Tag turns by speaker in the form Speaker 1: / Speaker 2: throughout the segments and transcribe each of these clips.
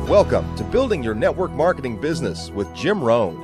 Speaker 1: Welcome to Building Your Network Marketing Business with Jim Rohn.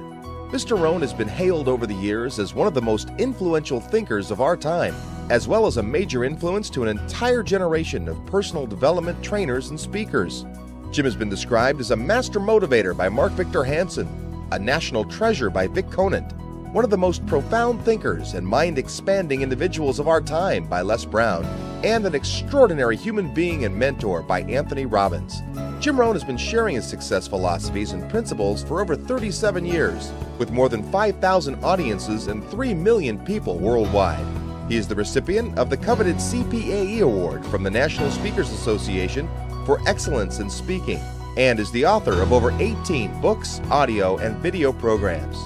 Speaker 1: Mr. Rohn has been hailed over the years as one of the most influential thinkers of our time, as well as a major influence to an entire generation of personal development trainers and speakers. Jim has been described as a master motivator by Mark Victor Hansen, a national treasure by Vic Conant, one of the most profound thinkers and mind-expanding individuals of our time by Les Brown, and an extraordinary human being and mentor by Anthony Robbins. Jim Rohn has been sharing his success philosophies and principles for over 37 years, with more than 5,000 audiences and 3 million people worldwide. He is the recipient of the coveted CPAE Award from the National Speakers Association for excellence in speaking, and is the author of over 18 books, audio, and video programs.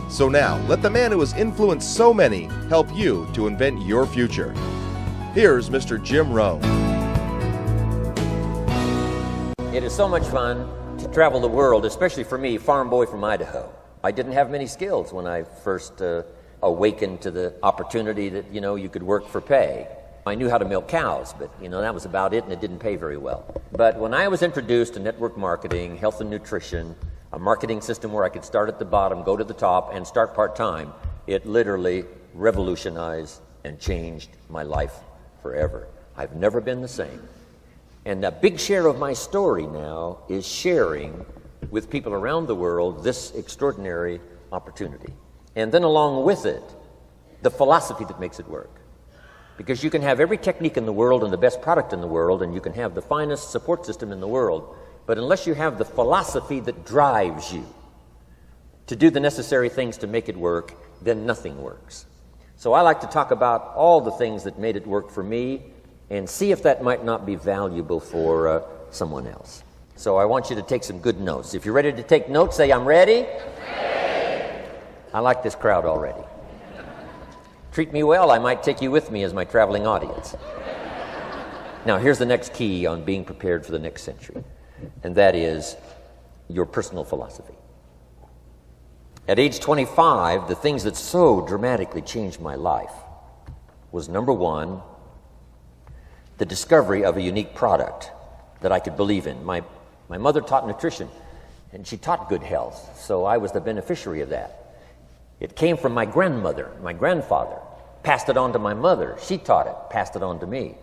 Speaker 1: So now, let the man who has influenced so many help you to invent your future. Here's Mr. Jim Rohn.
Speaker 2: It is so much fun to travel the world, especially for me, farm boy from Idaho. I didn't have many skills when I first awakened to the opportunity that, you could work for pay. I knew how to milk cows, but, that was about it, and it didn't pay very well. But when I was introduced to network marketing, health and nutrition, a marketing system where I could start at the bottom, go to the top, and start part-time, it literally revolutionized and changed my life forever. I've never been the same. And a big share of my story now is sharing with people around the world this extraordinary opportunity. And then along with it, the philosophy that makes it work. Because you can have every technique in the world and the best product in the world, and you can have the finest support system in the world, but unless you have the philosophy that drives you to do the necessary things to make it work, then nothing works. So I like to talk about all the things that made it work for me and see if that might not be valuable for someone else. So I want you to take some good notes. If you're ready to take notes, say, I'm ready. I like this crowd already. Treat me well, I might take you with me as my traveling audience. Now, here's the next key on being prepared for the next century, and that is your personal philosophy. At age 25, the things that so dramatically changed my life was, number one, the discovery of a unique product that I could believe in. My mother taught nutrition, and she taught good health, so I was the beneficiary of that. It came from my grandmother, my grandfather, passed it on to my mother. She taught it, passed it on to me.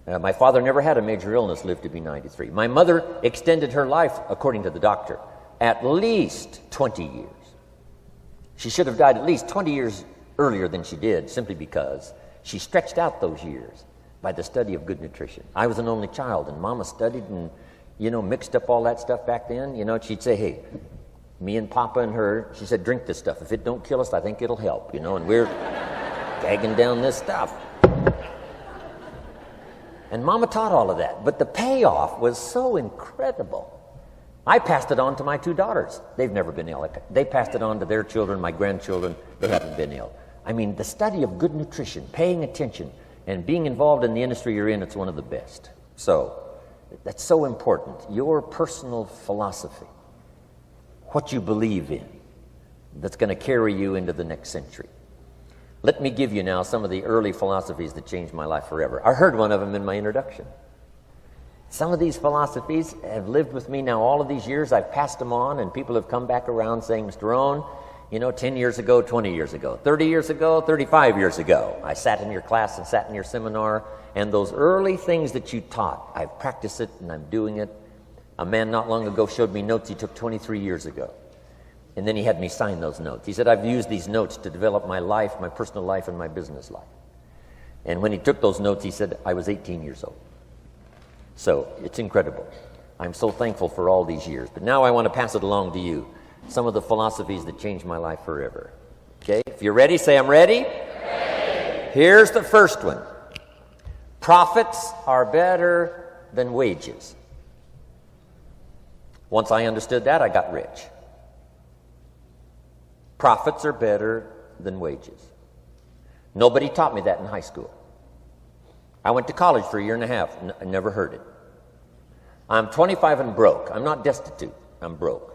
Speaker 2: My father never had a major illness, lived to be 93. My mother extended her life, according to the doctor, at least 20 years. She should have died at least 20 years earlier than she did, simply because she stretched out those years by the study of good nutrition. I was an only child, and Mama studied and, mixed up all that stuff back then. She'd say, hey, me and Papa and her, she said, drink this stuff. If it don't kill us, I think it'll help, and we're gagging down this stuff. And Mama taught all of that, but the payoff was so incredible. I passed it on to my 2 daughters. They've never been ill. They passed it on to their children, my grandchildren. They haven't been ill. I mean, the study of good nutrition, paying attention, and being involved in the industry you're in, it's one of the best. So, that's so important. Your personal philosophy, what you believe in, that's going to carry you into the next century. Let me give you now some of the early philosophies that changed my life forever. I heard one of them in my introduction. Some of these philosophies have lived with me now all of these years. I've passed them on, and people have come back around saying, Mr. Rohn, 10 years ago, 20 years ago, 30 years ago, 35 years ago, I sat in your class and sat in your seminar, and those early things that you taught, I've practiced it and I'm doing it. A man not long ago showed me notes he took 23 years ago. And then he had me sign those notes. He said, I've used these notes to develop my life, my personal life, and my business life. And when he took those notes, he said, I was 18 years old. So it's incredible. I'm so thankful for all these years. But now I want to pass it along to you. Some of the philosophies that changed my life forever. Okay? If you're ready, say, I'm ready. Ready. Here's the first one. Profits are better than wages. Once I understood that, I got rich. Profits are better than wages. Nobody taught me that in high school. I went to college for a year and a half. I never heard it. I'm 25 and broke. I'm not destitute. I'm broke.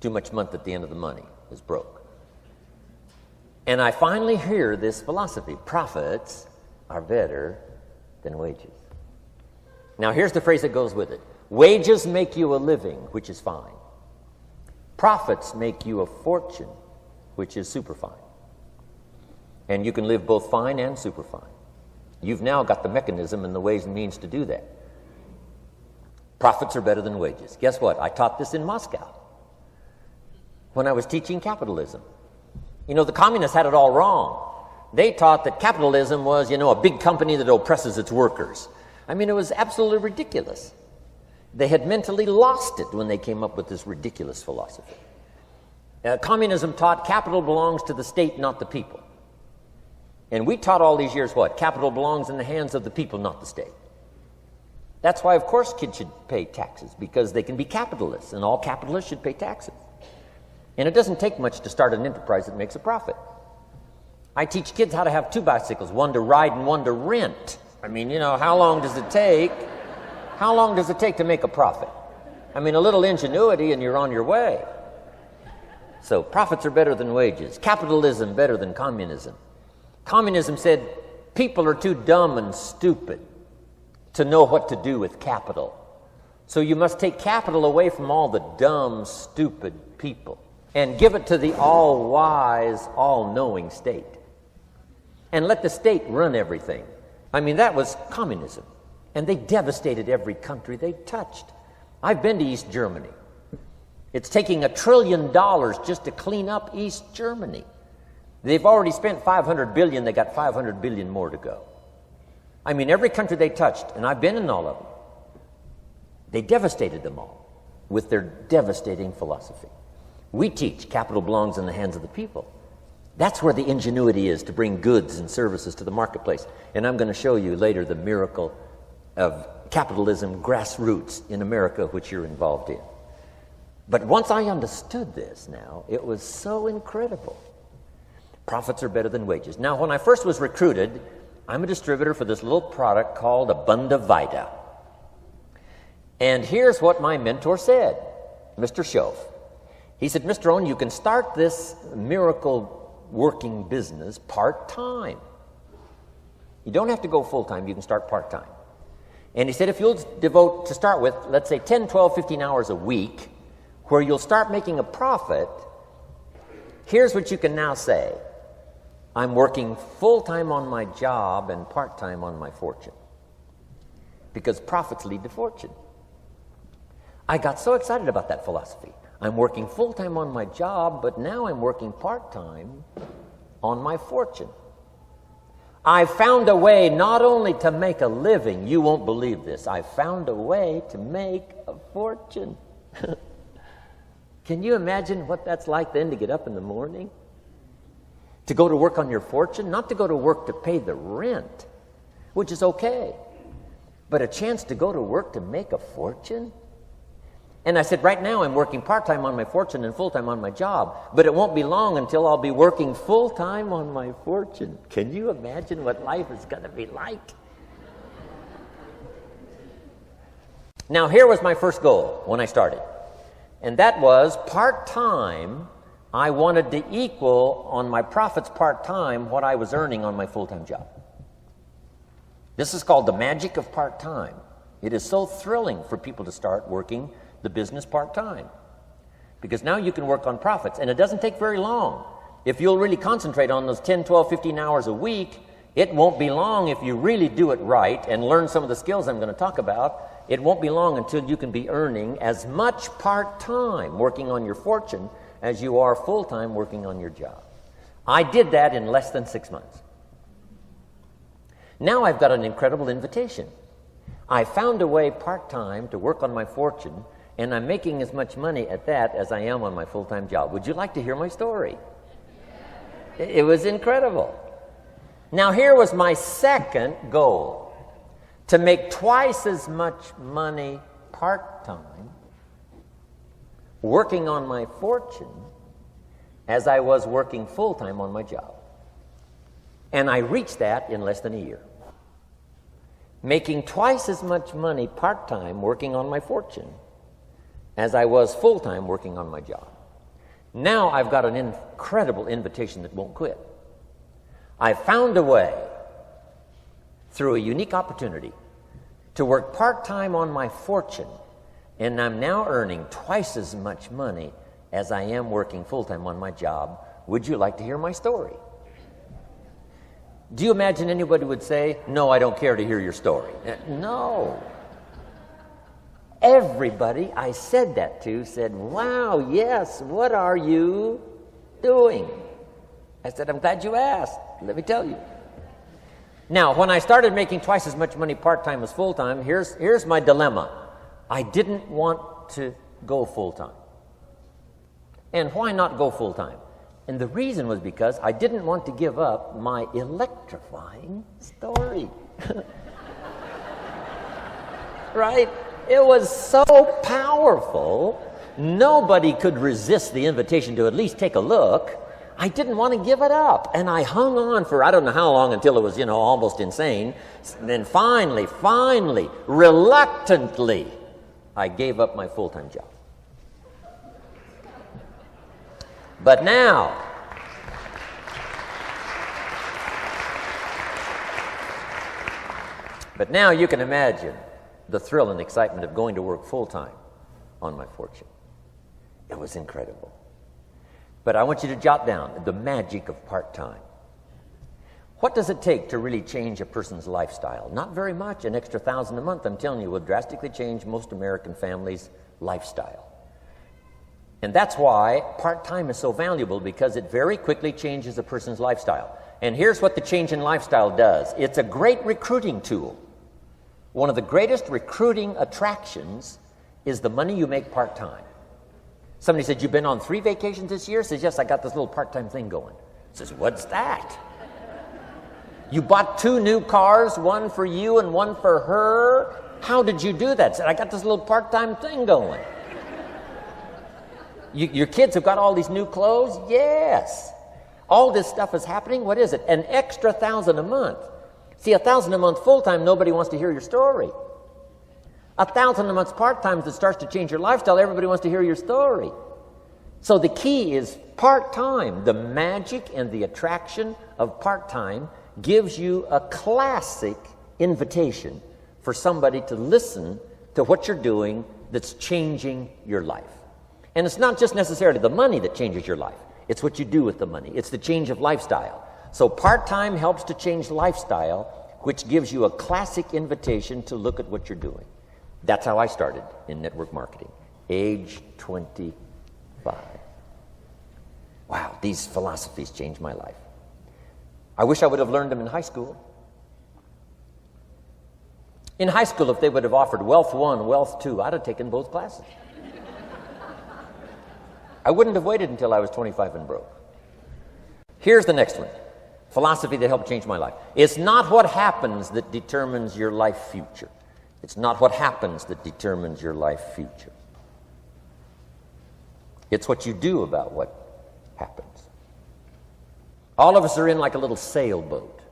Speaker 2: Too much month at the end of the money is broke. And I finally hear this philosophy. Profits are better than wages. Now here's the phrase that goes with it. Wages make you a living, which is fine. Profits make you a fortune, which is super fine. And you can live both fine and super fine. You've now got the mechanism and the ways and means to do that. Profits are better than wages. Guess what? I taught this in Moscow when I was teaching capitalism. You know, the communists had it all wrong. They taught that capitalism was, a big company that oppresses its workers. I mean, it was absolutely ridiculous. They had mentally lost it when they came up with this ridiculous philosophy. Communism taught capital belongs to the state, not the people. And we taught all these years what? Capital belongs in the hands of the people, not the state. That's why, of course, kids should pay taxes, because they can be capitalists, and all capitalists should pay taxes. And it doesn't take much to start an enterprise that makes a profit. I teach kids how to have two bicycles, one to ride and one to rent. I mean, how long does it take? How long does it take to make a profit? I mean, a little ingenuity and you're on your way. So profits are better than wages. Capitalism better than communism. Communism said people are too dumb and stupid to know what to do with capital. So you must take capital away from all the dumb, stupid people and give it to the all-wise, all-knowing state. And let the state run everything. I mean, that was communism. And they devastated every country they touched. I've been to East Germany. It's taking $1 trillion just to clean up East Germany. They've already spent $500 billion. They got $500 billion more to go. I mean, every country they touched, and I've been in all of them, they devastated them all with their devastating philosophy. We teach capital belongs in the hands of the people. That's where the ingenuity is to bring goods and services to the marketplace. And I'm going to show you later the miracle of capitalism grassroots in America, which you're involved in. But once I understood this now, it was so incredible. Profits are better than wages. Now, when I first was recruited, I'm a distributor for this little product called Abunda Vita. And here's what my mentor said, Mr. Schoaf. He said, Mr. Rohn, you can start this miracle working business part-time. You don't have to go full-time. You can start part-time. And he said, if you'll devote, to start with, let's say 10, 12, 15 hours a week, where you'll start making a profit, here's what you can now say. I'm working full-time on my job and part-time on my fortune. Because profits lead to fortune. I got so excited about that philosophy. I'm working full-time on my job, but now I'm working part-time on my fortune. I found a way not only to make a living, you won't believe this, I found a way to make a fortune. Can you imagine what that's like then to get up in the morning? To go to work on your fortune? Not to go to work to pay the rent, which is okay, but a chance to go to work to make a fortune? And I said, right now I'm working part-time on my fortune and full-time on my job, but it won't be long until I'll be working full-time on my fortune. Can you imagine what life is going to be like? Now, here was my first goal when I started, and that was part-time. I wanted to equal on my profits part-time what I was earning on my full-time job. This is called the magic of part-time. It is so thrilling for people to start working the business part-time, because now you can work on profits, and it doesn't take very long. If you'll really concentrate on those 10, 12, 15 hours a week, it won't be long if you really do it right and learn some of the skills I'm going to talk about. It won't be long until you can be earning as much part-time working on your fortune as you are full-time working on your job. I did that in less than 6 months. Now I've got an incredible invitation. I found a way part-time to work on my fortune, and I'm making as much money at that as I am on my full-time job. Would you like to hear my story? It was incredible. Now, here was my second goal, to make twice as much money part-time working on my fortune as I was working full-time on my job. And I reached that in less than a year. Making twice as much money part-time working on my fortune as I was full-time working on my job. Now I've got an incredible invitation that won't quit. I found a way, through a unique opportunity, to work part-time on my fortune And I'm now earning twice as much money as I am working full-time on my job. Would you like to hear my story? Do you imagine anybody would say, no, I don't care to hear your story? No. Everybody I said that to said, wow, yes, what are you doing? I said, I'm glad you asked. Let me tell you. Now, when I started making twice as much money part-time as full-time, here's my dilemma. I didn't want to go full-time. And why not go full-time? And the reason was because I didn't want to give up my electrifying story. Right? It was so powerful, nobody could resist the invitation to at least take a look. I didn't want to give it up. And I hung on for I don't know how long until it was, almost insane. Then finally, reluctantly, I gave up my full-time job. But now, you can imagine the thrill and excitement of going to work full-time on my fortune. It was incredible. But I want you to jot down the magic of part-time. What does it take to really change a person's lifestyle? Not very much. An extra $1,000 a month, I'm telling you, will drastically change most American families' lifestyle. And that's why part-time is so valuable, because it very quickly changes a person's lifestyle. And here's what the change in lifestyle does. It's a great recruiting tool. One of the greatest recruiting attractions is the money you make part-time. Somebody said, you've been on 3 vacations this year? Says, yes, I got this little part-time thing going. Says, what's that? You bought 2 new cars, one for you and one for her? How did you do that? Said, I got this little part-time thing going. Your kids have got all these new clothes? Yes. All this stuff is happening. What is it? An extra $1,000 a month. See, $1,000 a month full-time, nobody wants to hear your story. $1,000 a month part-time that starts to change your lifestyle, everybody wants to hear your story. So the key is part-time. The magic and the attraction of part-time gives you a classic invitation for somebody to listen to what you're doing that's changing your life. And it's not just necessarily the money that changes your life. It's what you do with the money. It's the change of lifestyle. So part-time helps to change lifestyle, which gives you a classic invitation to look at what you're doing. That's how I started in network marketing, age 25. Wow, these philosophies changed my life. I wish I would have learned them in high school. In high school, if they would have offered Wealth 1, Wealth 2, I'd have taken both classes. I wouldn't have waited until I was 25 and broke. Here's the next one. Philosophy that helped change my life. It's not what happens that determines your life future. It's not what happens that determines your life future. It's what you do about what happens. All of us are in like a little sailboat.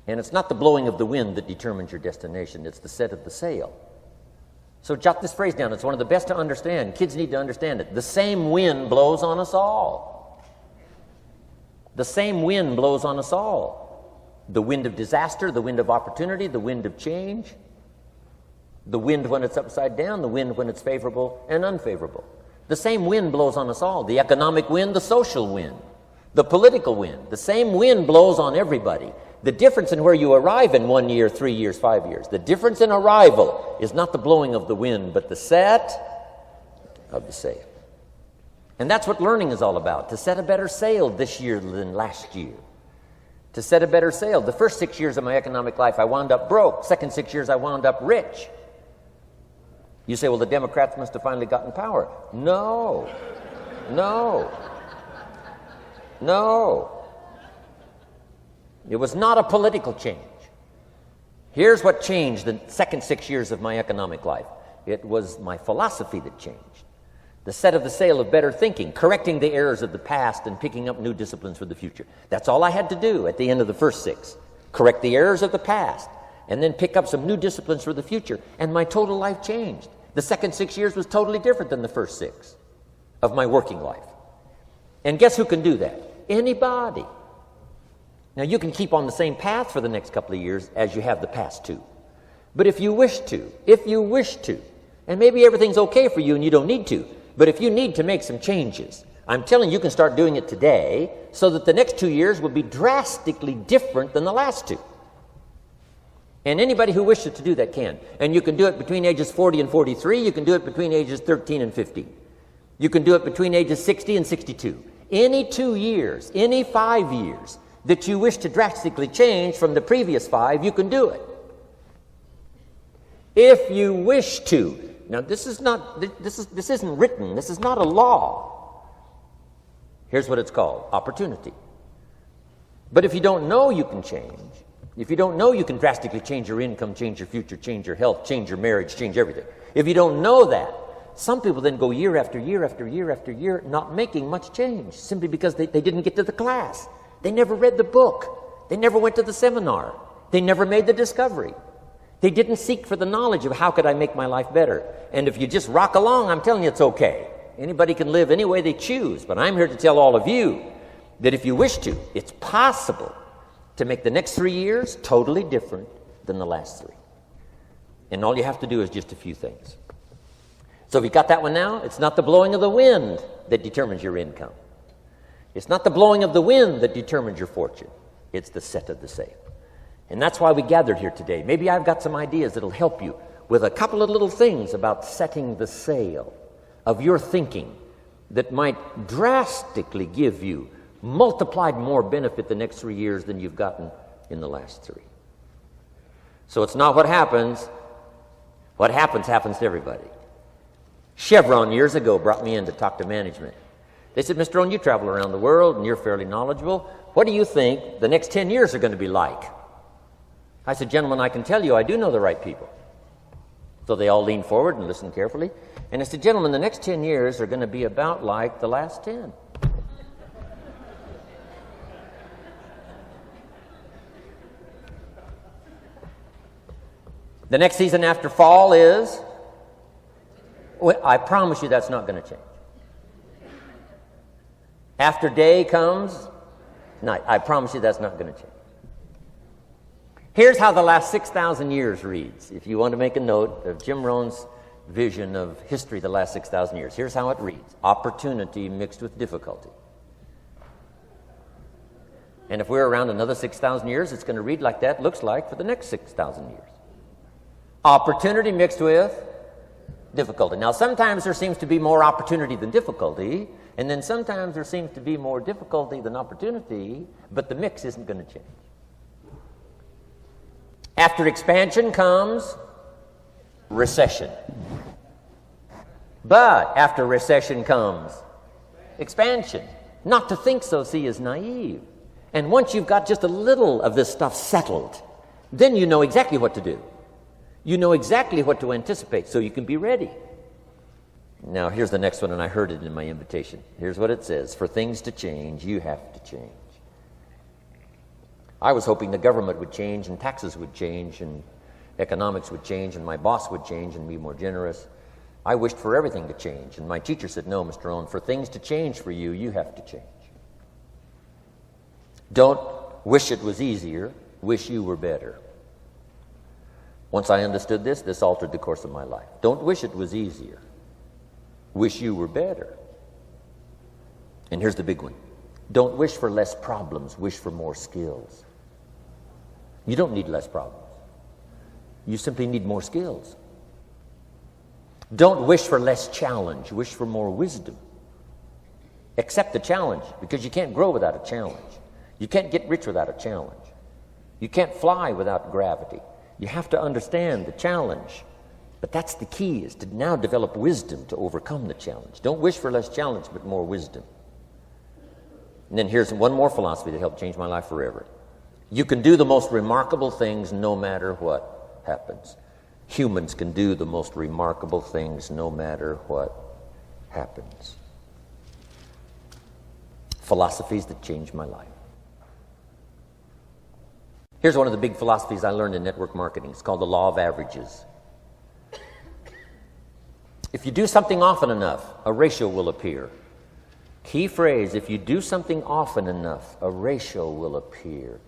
Speaker 2: And it's not the blowing of the wind that determines your destination. It's the set of the sail. So jot this phrase down. It's one of the best to understand. Kids need to understand it. The same wind blows on us all. The same wind blows on us all. The wind of disaster, the wind of opportunity, the wind of change. The wind when it's upside down, the wind when it's favorable and unfavorable. The same wind blows on us all. The economic wind, the social wind, the political wind. The same wind blows on everybody. The difference in where you arrive in 1 year, 3 years, 5 years, the difference in arrival is not the blowing of the wind, but the set of the sail. And that's what learning is all about, to set a better sail this year than last year. To set a better sail. The first 6 years of my economic life, I wound up broke. Second 6 years, I wound up rich. You say, well, the Democrats must have finally gotten power. No. It was not a political change. Here's what changed the second 6 years of my economic life. It was my philosophy that changed. The set of the sail of better thinking, correcting the errors of the past and picking up new disciplines for the future. That's all I had to do at the end of the first 6. Correct the errors of the past and then pick up some new disciplines for the future. And my total life changed. The second 6 years was totally different than the first 6 of my working life. And guess who can do that? Anybody. Now, you can keep on the same path for the next couple of years as you have the past 2. But if you wish to, And maybe everything's okay for you and you don't need to. But if you need to make some changes, I'm telling you can start doing it today so that the next 2 years will be drastically different than the last 2. And anybody who wishes to do that can. And you can do it between ages 40 and 43. You can do it between ages 13 and 15. You can do it between ages 60 and 62. Any 2 years, any 5 years that you wish to drastically change from the previous 5, you can do it. If you wish to. Now this isn't written. This is not a law. Here's what it's called: opportunity. But if you don't know you can change, if you don't know you can drastically change your income, change your future, change your health, change your marriage, change everything, if you don't know that, some people then go year after year after year after year not making much change simply because they didn't get to the class. They never read the book. They never went to the seminar. They never made the discovery. They didn't seek for the knowledge of how could I make my life better. And if you just rock along, I'm telling you it's okay. Anybody can live any way they choose. But I'm here to tell all of you that if you wish to, it's possible to make the next 3 years totally different than the last 3. And all you have to do is just a few things. So if you got that one now, it's not the blowing of the wind that determines your income. It's not the blowing of the wind that determines your fortune. It's the set of the sail. And that's why we gathered here today. Maybe I've got some ideas that'll help you with a couple of little things about setting the sail of your thinking that might drastically give you multiplied more benefit the next 3 years than you've gotten in the last 3. So it's not what happens. What happens to everybody. Chevron years ago brought me in to talk to management. They said, Mr. Rohn, you travel around the world and you're fairly knowledgeable. What do you think the next 10 years are going to be like? I said, gentlemen, I can tell you I do know the right people. So they all leaned forward and listened carefully. And I said, gentlemen, the next 10 years are going to be about like the last 10. The next season after fall is, well, I promise you that's not going to change. After day comes night. I promise you that's not going to change. Here's how the last 6,000 years reads. If you want to make a note of Jim Rohn's vision of history the last 6,000 years, here's how it reads. Opportunity mixed with difficulty. And if we're around another 6,000 years, it's going to read like that looks like for the next 6,000 years. Opportunity mixed with difficulty. Now, sometimes there seems to be more opportunity than difficulty, and then sometimes there seems to be more difficulty than opportunity, but the mix isn't going to change. After expansion comes recession. But after recession comes expansion. Not to think so, see, is naive. And once you've got just a little of this stuff settled, then you know exactly what to do. You know exactly what to anticipate, so you can be ready. Now, here's the next one, and I heard it in my invitation. Here's what it says. For things to change, you have to change. I was hoping the government would change, and taxes would change, and economics would change, and my boss would change and be more generous. I wished for everything to change, and my teacher said, no, Mr. Rohn, for things to change for you, you have to change. Don't wish it was easier, wish you were better. Once I understood this, this altered the course of my life. Don't wish it was easier. Wish you were better. And here's the big one. Don't wish for less problems. Wish for more skills. You don't need less problems. You simply need more skills. Don't wish for less challenge. Wish for more wisdom. Accept the challenge, because you can't grow without a challenge. You can't get rich without a challenge. You can't fly without gravity. You have to understand the challenge. But that's the key, is to now develop wisdom to overcome the challenge. Don't wish for less challenge, but more wisdom. And then here's one more philosophy that helped change my life forever. You can do the most remarkable things no matter what happens. Humans can do the most remarkable things no matter what happens. Philosophies that changed my life. Here's one of the big philosophies I learned in network marketing. It's called the law of averages. If you do something often enough, a ratio will appear. Key phrase, if you do something often enough, a ratio will appear.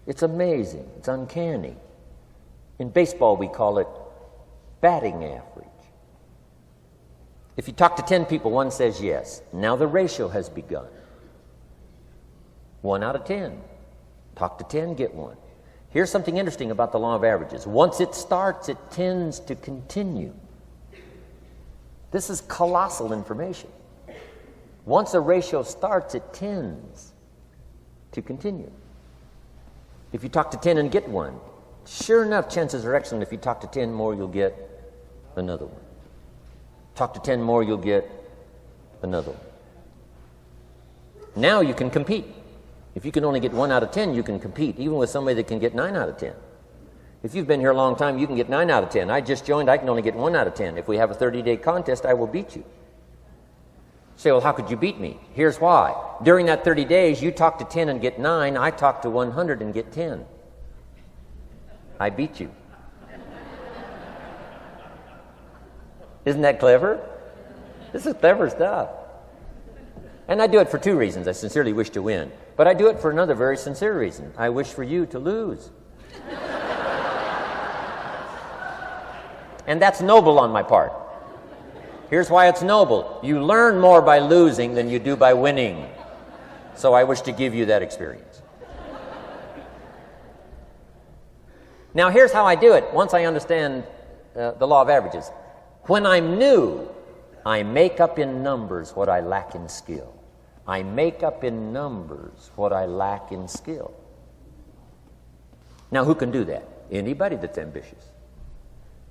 Speaker 2: It's amazing. It's uncanny. In baseball, we call it batting average. If you talk to 10 people, one says yes. Now the ratio has begun. 1 out of 10. Talk to 10, get 1. Here's something interesting about the law of averages. Once it starts, it tends to continue. This is colossal information. Once a ratio starts, it tends to continue. If you talk to 10 and get 1, sure enough, chances are excellent. If you talk to 10 more, you'll get another one. Talk to 10 more, you'll get another one. Now you can compete. If you can only get 1 out of 10, you can compete, even with somebody that can get 9 out of 10. If you've been here a long time, you can get 9 out of 10. I just joined, I can only get 1 out of 10. If we have a 30-day contest, I will beat you. Say, well, how could you beat me? Here's why. During that 30 days, you talk to 10 and get 9. I talk to 100 and get 10. I beat you. Isn't that clever? This is clever stuff. And I do it for 2 reasons. I sincerely wish to win. But I do it for another very sincere reason. I wish for you to lose. And that's noble on my part. Here's why it's noble. You learn more by losing than you do by winning. So I wish to give you that experience. Now here's how I do it once I understand the law of averages. When I'm new, I make up in numbers what I lack in skill. I make up in numbers what I lack in skill. Now who can do that? Anybody that's ambitious.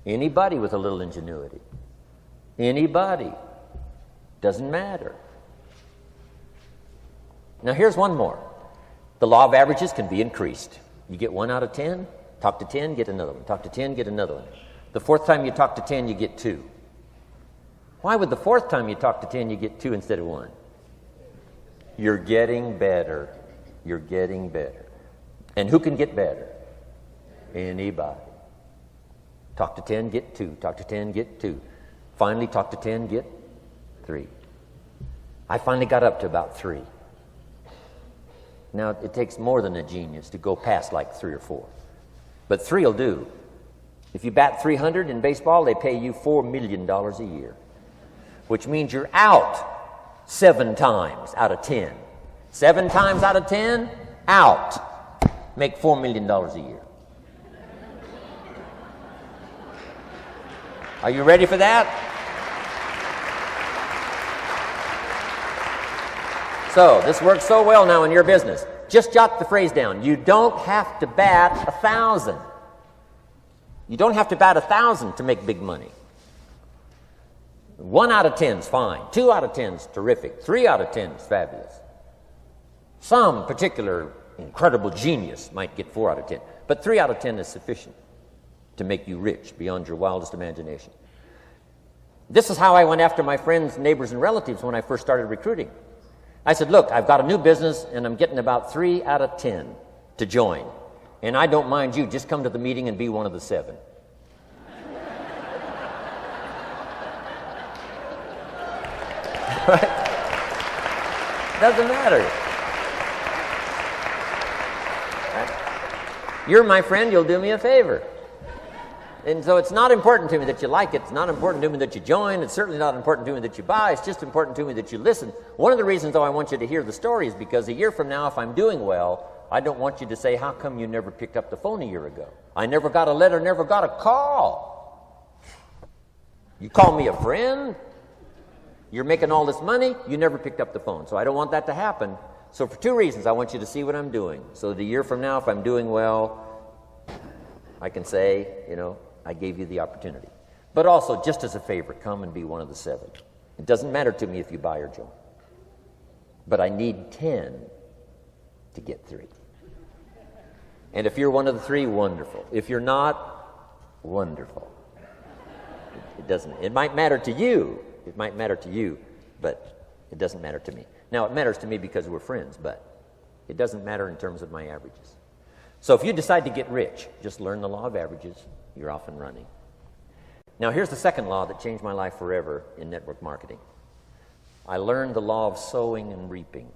Speaker 2: Anybody with a little ingenuity. Anybody. Doesn't matter. Now here's one more. The law of averages can be increased. You get 1 out of 10, talk to 10, get another one. Talk to 10, get another one. The 4th time you talk to 10, you get 2. Why would the 4th time you talk to 10, you get 2 instead of 1? You're getting better. You're getting better. And who can get better? Anybody. Talk to 10, get 2. Talk to 10, get 2. Finally, talk to 10, get 3. I finally got up to about 3. Now, it takes more than a genius to go past like 3 or 4. But 3 will do. If you bat 300 in baseball, they pay you $4 million a year, which means you're out 7 times out of 10. 7 times out of 10, out. Make $4 million a year. Are you ready for that? So, this works so well now in your business. Just jot the phrase down. You don't have to bat 1,000. You don't have to bat 1,000 to make big money. 1 out of 10 is fine. 2 out of 10 is terrific. 3 out of 10 is fabulous. Some particular incredible genius might get 4 out of 10. But 3 out of 10 is sufficient to make you rich beyond your wildest imagination. This is how I went after my friends, neighbors, and relatives when I first started recruiting. I said, look, I've got a new business, and I'm getting about 3 out of 10 to join. And I don't mind you. Just come to the meeting and be one of the 7. Right? Doesn't matter. Right? You're my friend, you'll do me a favor. And so it's not important to me that you like it. It's not important to me that you join. It's certainly not important to me that you buy. It's just important to me that you listen. One of the reasons, though, I want you to hear the story is because a year from now, if I'm doing well, I don't want you to say, how come you never picked up the phone a year ago? I never got a letter, never got a call. You call me a friend? You're making all this money, you never picked up the phone. So I don't want that to happen. So for 2 reasons, I want you to see what I'm doing. So that a year from now, if I'm doing well, I can say, I gave you the opportunity. But also, just as a favor, come and be one of the 7. It doesn't matter to me if you buy or join. But I need 10 to get 3. And if you're one of the 3, wonderful. If you're not, wonderful. It might matter to you. It might matter to you, but it doesn't matter to me. Now, it matters to me because we're friends, but it doesn't matter in terms of my averages. So if you decide to get rich, just learn the law of averages. You're off and running. Now, here's the second law that changed my life forever in network marketing. I learned the law of sowing and reaping.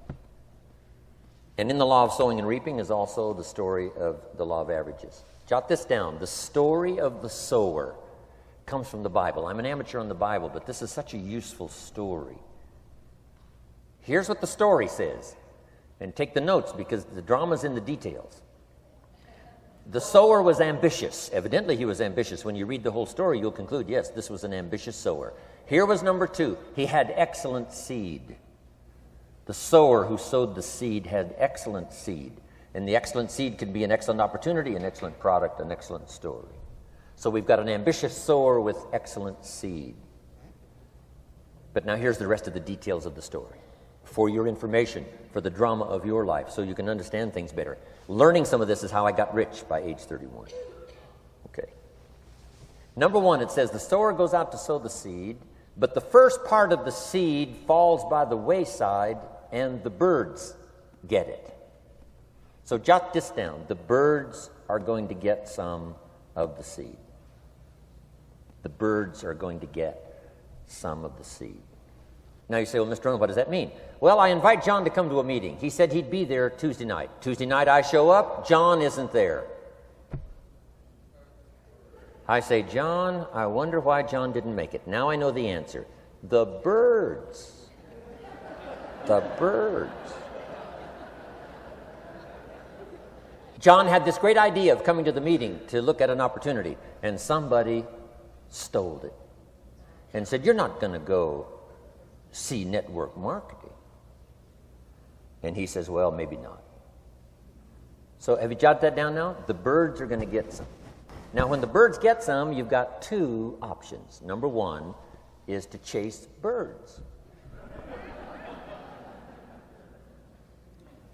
Speaker 2: And in the law of sowing and reaping is also the story of the law of averages. Jot this down. The story of the sower comes from the Bible. I'm an amateur on the Bible, but this is such a useful story. Here's what the story says. And take the notes because the drama's in the details. The sower was ambitious. Evidently, he was ambitious. When you read the whole story, you'll conclude, yes, this was an ambitious sower. Here was number 2. He had excellent seed. The sower who sowed the seed had excellent seed. And the excellent seed can be an excellent opportunity, an excellent product, an excellent story. So we've got an ambitious sower with excellent seed. But now here's the rest of the details of the story. For your information, for the drama of your life, so you can understand things better. Learning some of this is how I got rich by age 31. Okay. Number 1, it says the sower goes out to sow the seed, but the first part of the seed falls by the wayside and the birds get it. So jot this down. The birds are going to get some of the seed. The birds are going to get some of the seed. Now you say, well, Mr. Rohn, what does that mean? Well, I invite John to come to a meeting. He said he'd be there Tuesday night. Tuesday night I show up, John isn't there. I say, John, I wonder why John didn't make it. Now I know the answer. The birds. The birds. John had this great idea of coming to the meeting to look at an opportunity, and somebody stole it and said, you're not going to go see network marketing. And he says, well, maybe not. So have you jotted that down now? The birds are going to get some. Now, when the birds get some, you've got 2 options. Number 1 is to chase birds.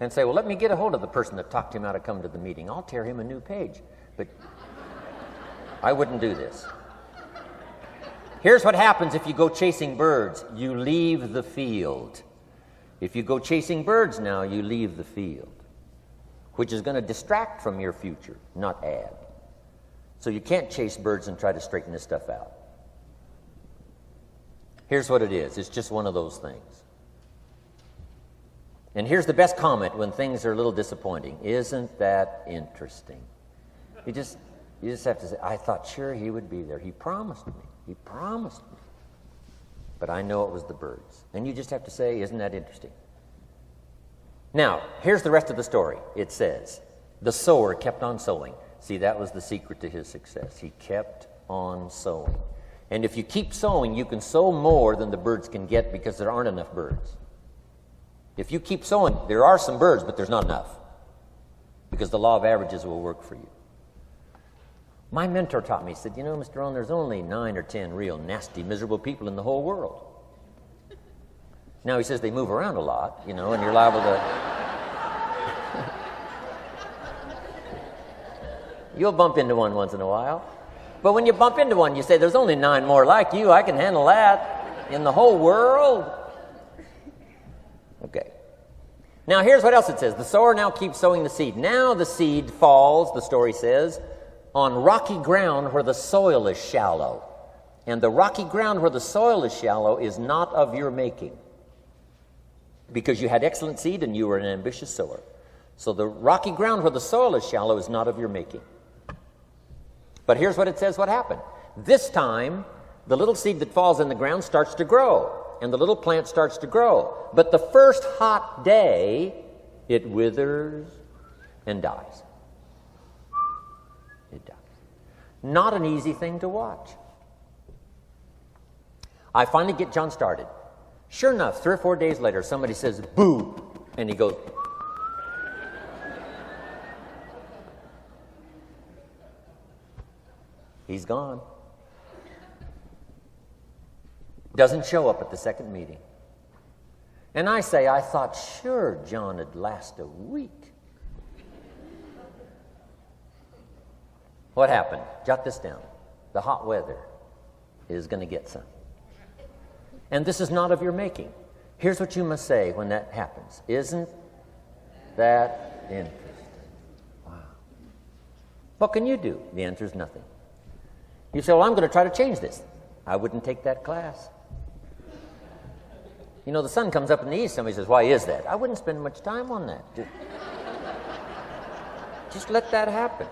Speaker 2: And say, well, let me get a hold of the person that talked him out of coming to the meeting. I'll tear him a new page. But I wouldn't do this. Here's what happens if you go chasing birds. You leave the field. If you go chasing birds now, you leave the field, which is going to distract from your future, not add. So you can't chase birds and try to straighten this stuff out. Here's what it is. It's just one of those things. And here's the best comment when things are a little disappointing. Isn't that interesting? You just have to say, I thought sure he would be there. He promised me. He promised me. But I know it was the birds. And you just have to say, isn't that interesting? Now, here's the rest of the story. It says, the sower kept on sowing. See, that was the secret to his success. He kept on sowing. And if you keep sowing, you can sow more than the birds can get because there aren't enough birds. If you keep sowing, there are some birds, but there's not enough because the law of averages will work for you. My mentor taught me, he said, you know, Mr. Rohn, there's only 9 or 10 real nasty, miserable people in the whole world. Now he says they move around a lot, you know, and you're liable to... You'll bump into one once in a while. But when you bump into one, you say, there's only 9 more like you. I can handle that in the whole world. Okay. Now here's what else it says. The sower now keeps sowing the seed. Now the seed falls, the story says, on rocky ground where the soil is shallow. And the rocky ground where the soil is shallow is not of your making, because you had excellent seed and you were an ambitious sower. So the rocky ground where the soil is shallow is not of your making. But here's what it says what happened. This time, the little seed that falls in the ground starts to grow, and the little plant starts to grow. But the first hot day, it withers and dies. It dies. Not an easy thing to watch. I finally get John started. Sure enough, 3 or 4 days later, somebody says, boo, and he goes, he's gone. Doesn't show up at the second meeting. And I say, I thought sure John would last a week. What happened? Jot this down. The hot weather is going to get some. And this is not of your making. Here's what you must say when that happens. Isn't that interesting? Wow. What can you do? The answer is nothing. You say, well, I'm going to try to change this. I wouldn't take that class. You know, the sun comes up in the east. Somebody says, why is that? I wouldn't spend much time on that. Just let that happen.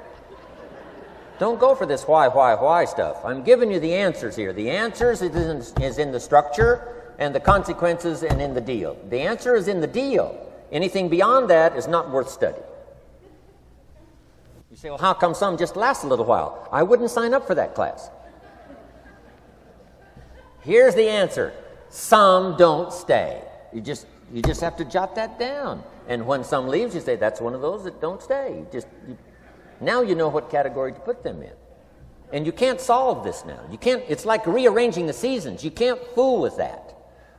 Speaker 2: Don't go for this why stuff. I'm giving you the answers here. The answers is in the structure and the consequences and in the deal. The answer is in the deal. Anything beyond that is not worth study. You say, well, how come some just last a little while? I wouldn't sign up for that class. Here's the answer. Some don't stay. You just have to jot that down. And when some leaves, you say, that's one of those that don't stay. Now you know what category to put them in. And you can't solve this now. It's like rearranging the seasons. You can't fool with that.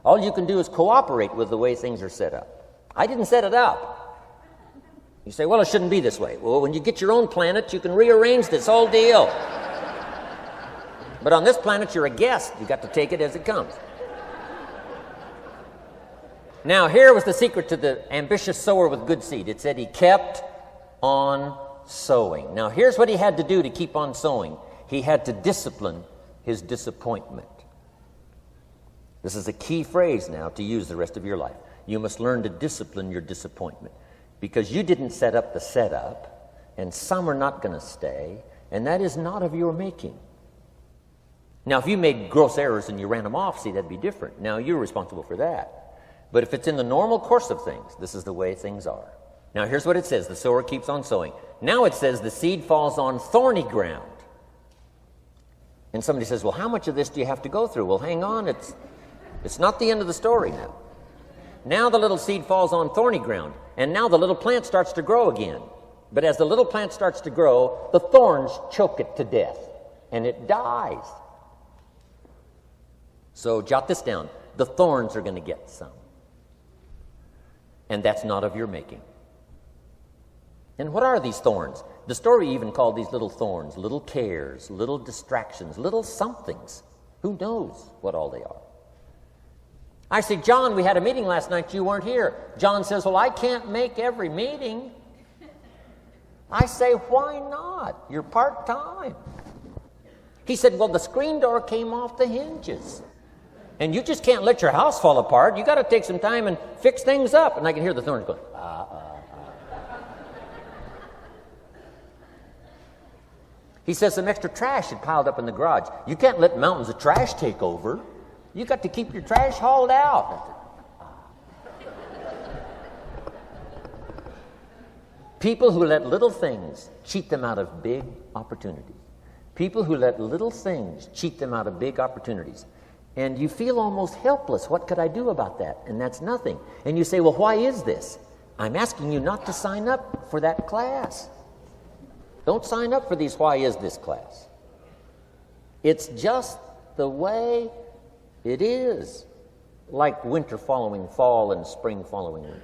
Speaker 2: All you can do is cooperate with the way things are set up. I didn't set it up. You say, well, it shouldn't be this way. Well, when you get your own planet, you can rearrange this whole deal. But on this planet, you're a guest. You got to take it as it comes. Now, here was the secret to the ambitious sower with good seed. It said he kept on sowing. Now, here's what he had to do to keep on sowing. He had to discipline his disappointment. This is a key phrase now to use the rest of your life. You must learn to discipline your disappointment, because you didn't set up the setup, and some are not going to stay, and that is not of your making. Now, if you made gross errors and you ran them off, see, that'd be different. Now, you're responsible for that. But if it's in the normal course of things, this is the way things are. Now, here's what it says. The sower keeps on sowing. Now it says the seed falls on thorny ground. And somebody says, well, how much of this do you have to go through? Well, hang on. It's not the end of the story now. Now the little seed falls on thorny ground. And now the little plant starts to grow again. But as the little plant starts to grow, the thorns choke it to death. And it dies. So jot this down. The thorns are going to get some. And that's not of your making. And what are these thorns? The story even called these little thorns, little cares, little distractions, little somethings. Who knows what all they are? I say, John, we had a meeting last night. You weren't here. John says, well, I can't make every meeting. I say, why not? You're part-time. He said, well, the screen door came off the hinges. And you just can't let your house fall apart. You got to take some time and fix things up. And I can hear the thorns going, He says some extra trash had piled up in the garage. You can't let mountains of trash take over. You got to keep your trash hauled out. People who let little things cheat them out of big opportunities. People who let little things cheat them out of big opportunities. And you feel almost helpless. What could I do about that? And that's nothing. And you say, well, why is this? I'm asking you not to sign up for that class. Don't sign up for these why is this class. It's just the way it is. Like winter following fall and spring following winter.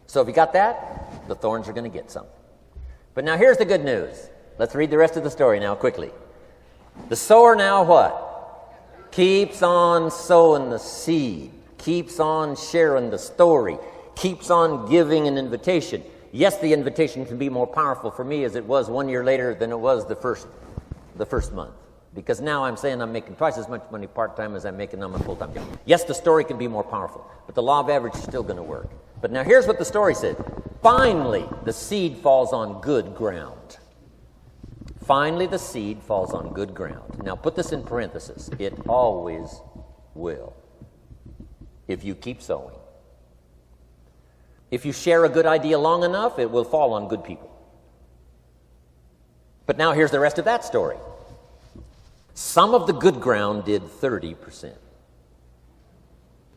Speaker 2: So if you got that, the thorns are going to get some. But now here's the good news. Let's read the rest of the story now quickly. The sower now what? Keeps on sowing the seed. Keeps on sharing the story. Keeps on giving an invitation. Yes, the invitation can be more powerful for me as it was 1 year later than it was the first month. Because now I'm saying I'm making twice as much money part-time as I'm making on my full-time job. Yes, the story can be more powerful, but the law of average is still going to work. But now here's what the story said. Finally, the seed falls on good ground. Finally, the seed falls on good ground. Now put this in parentheses. It always will, if you keep sowing. If you share a good idea long enough, it will fall on good people. But now here's the rest of that story. Some of the good ground did 30%.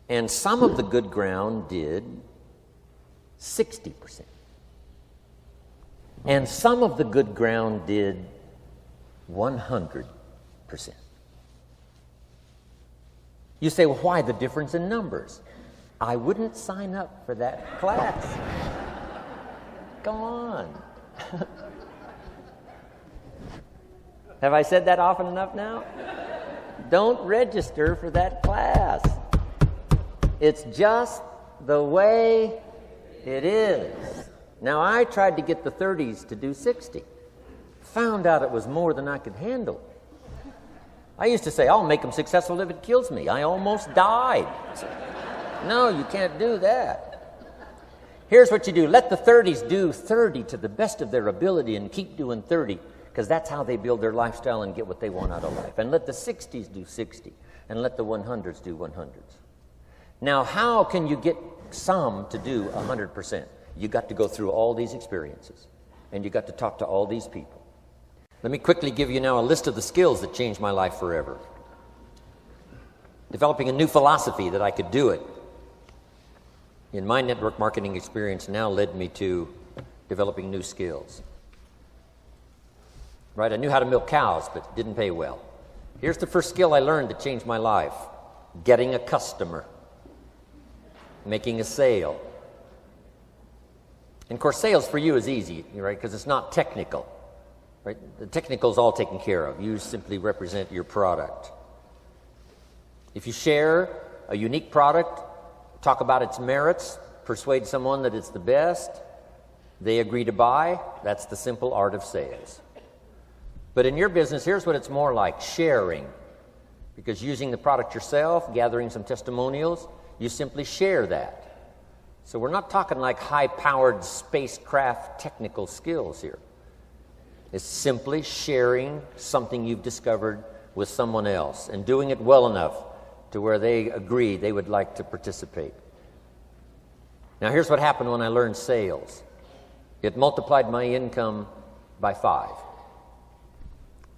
Speaker 2: And some of the good ground did 60%. And some of the good ground did 100%. You say, well, why the difference in numbers? I wouldn't sign up for that class. Go on. Have I said that often enough now? Don't register for that class. It's just the way it is. Now, I tried to get the 30s to do 60. Found out it was more than I could handle. I used to say, I'll make them successful if it kills me. I almost died. No, you can't do that. Here's what you do. Let the 30s do 30 to the best of their ability and keep doing 30. because that's how they build their lifestyle and get what they want out of life. And let the 60s do 60, and let the 100s do 100s. Now, how can you get some to do 100%? You got to go through all these experiences, and you got to talk to all these people. Let me quickly give you now a list of the skills that changed my life forever. Developing a new philosophy that I could do it in my network marketing experience now led me to developing new skills. Right? I knew how to milk cows, but it didn't pay well. Here's the first skill I learned that changed my life: getting a customer, making a sale. And of course, sales for you is easy, right? Because it's not technical. Right? The technical is all taken care of. You simply represent your product. If you share a unique product, talk about its merits, persuade someone that it's the best, they agree to buy, that's the simple art of sales. But in your business, here's what it's more like: sharing. Because using the product yourself, gathering some testimonials, you simply share that. So we're not talking like high-powered spacecraft technical skills here. It's simply sharing something you've discovered with someone else and doing it well enough to where they agree they would like to participate. Now, here's what happened when I learned sales. It multiplied my income by 5.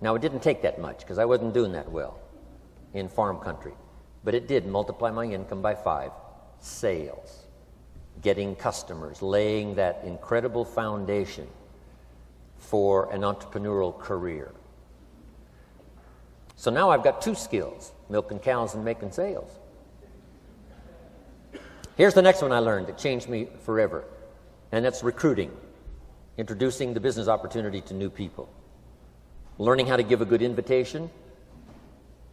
Speaker 2: Now, it didn't take that much because I wasn't doing that well in farm country, but it did multiply my income by 5. Sales, getting customers, laying that incredible foundation for an entrepreneurial career. So now I've got 2 skills: milking cows and making sales. Here's the next one I learned that changed me forever, and that's recruiting, introducing the business opportunity to new people, learning how to give a good invitation,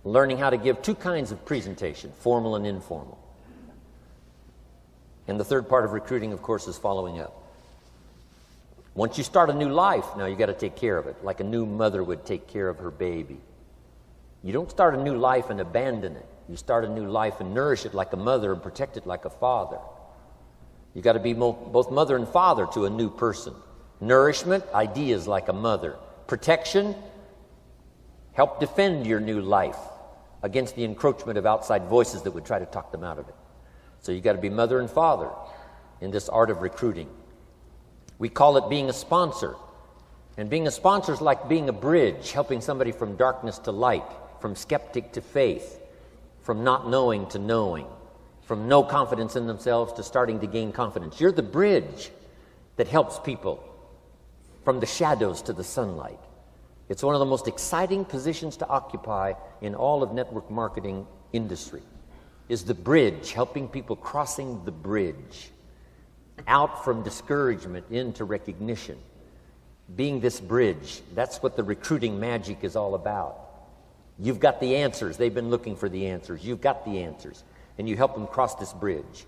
Speaker 2: learning how to give 2 kinds of presentation, formal and informal. And the third part of recruiting, of course, is following up. Once you start a new life, now you got to take care of it, like a new mother would take care of her baby. You don't start a new life and abandon it. You start a new life and nourish it like a mother and protect it like a father. You got to be both mother and father to a new person. Nourishment, ideas like a mother. Protection, help defend your new life against the encroachment of outside voices that would try to talk them out of it. So you got to be mother and father in this art of recruiting. We call it being a sponsor. And being a sponsor is like being a bridge, helping somebody from darkness to light, from skeptic to faith, from not knowing to knowing, from no confidence in themselves to starting to gain confidence. You're the bridge that helps people from the shadows to the sunlight. It's one of the most exciting positions to occupy in all of network marketing industry, is the bridge, helping people crossing the bridge out from discouragement into recognition. Being this bridge, that's what the recruiting magic is all about. You've got the answers. They've been looking for the answers. You've got the answers, and you help them cross this bridge.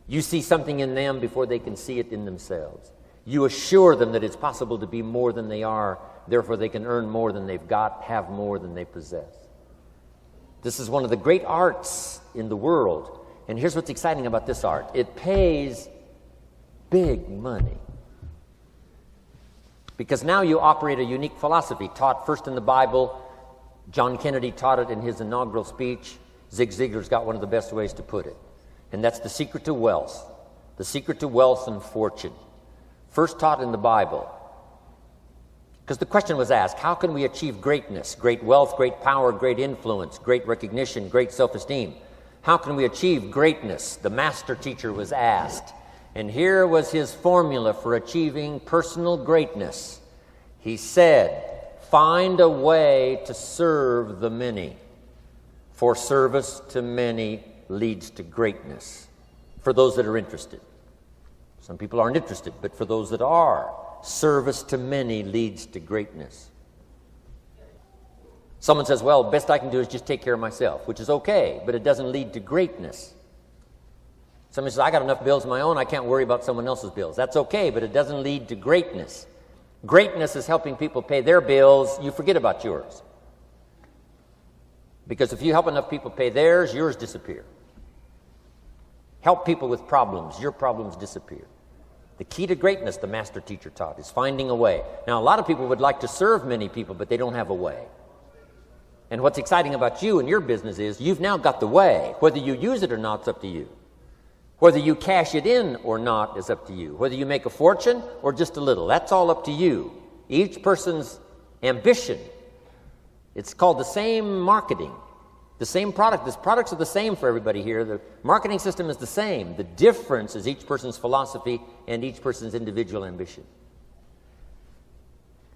Speaker 2: You see something in them before they can see it in themselves. You assure them that it's possible to be more than they are, therefore they can earn more than they've got, have more than they possess. This is one of the great arts in the world, and here's what's exciting about this art. It pays big money. Because now you operate a unique philosophy taught first in the Bible. John Kennedy taught it in his inaugural speech. Zig Ziglar's got one of the best ways to put it. And that's the secret to wealth. The secret to wealth and fortune. First taught in the Bible. Because the question was asked, how can we achieve greatness, great wealth, great power, great influence, great recognition, great self-esteem? How can we achieve greatness? The master teacher was asked. And here was his formula for achieving personal greatness. He said, find a way to serve the many, for service to many leads to greatness. For those that are interested. Some people aren't interested, but for those that are, service to many leads to greatness. Someone says, well, best I can do is just take care of myself, which is okay, but it doesn't lead to greatness. Somebody says, I got enough bills of my own, I can't worry about someone else's bills. That's okay, but it doesn't lead to greatness. Greatness is helping people pay their bills. You forget about yours. Because if you help enough people pay theirs, yours disappear. Help people with problems, your problems disappear. The key to greatness, the master teacher taught, is finding a way. Now, a lot of people would like to serve many people, but they don't have a way. And what's exciting about you and your business is you've now got the way. Whether you use it or not, it's up to you. Whether you cash it in or not is up to you. Whether you make a fortune or just a little, that's all up to you. Each person's ambition, it's called the same marketing, the same product. These products are the same for everybody here. The marketing system is the same. The difference is each person's philosophy and each person's individual ambition.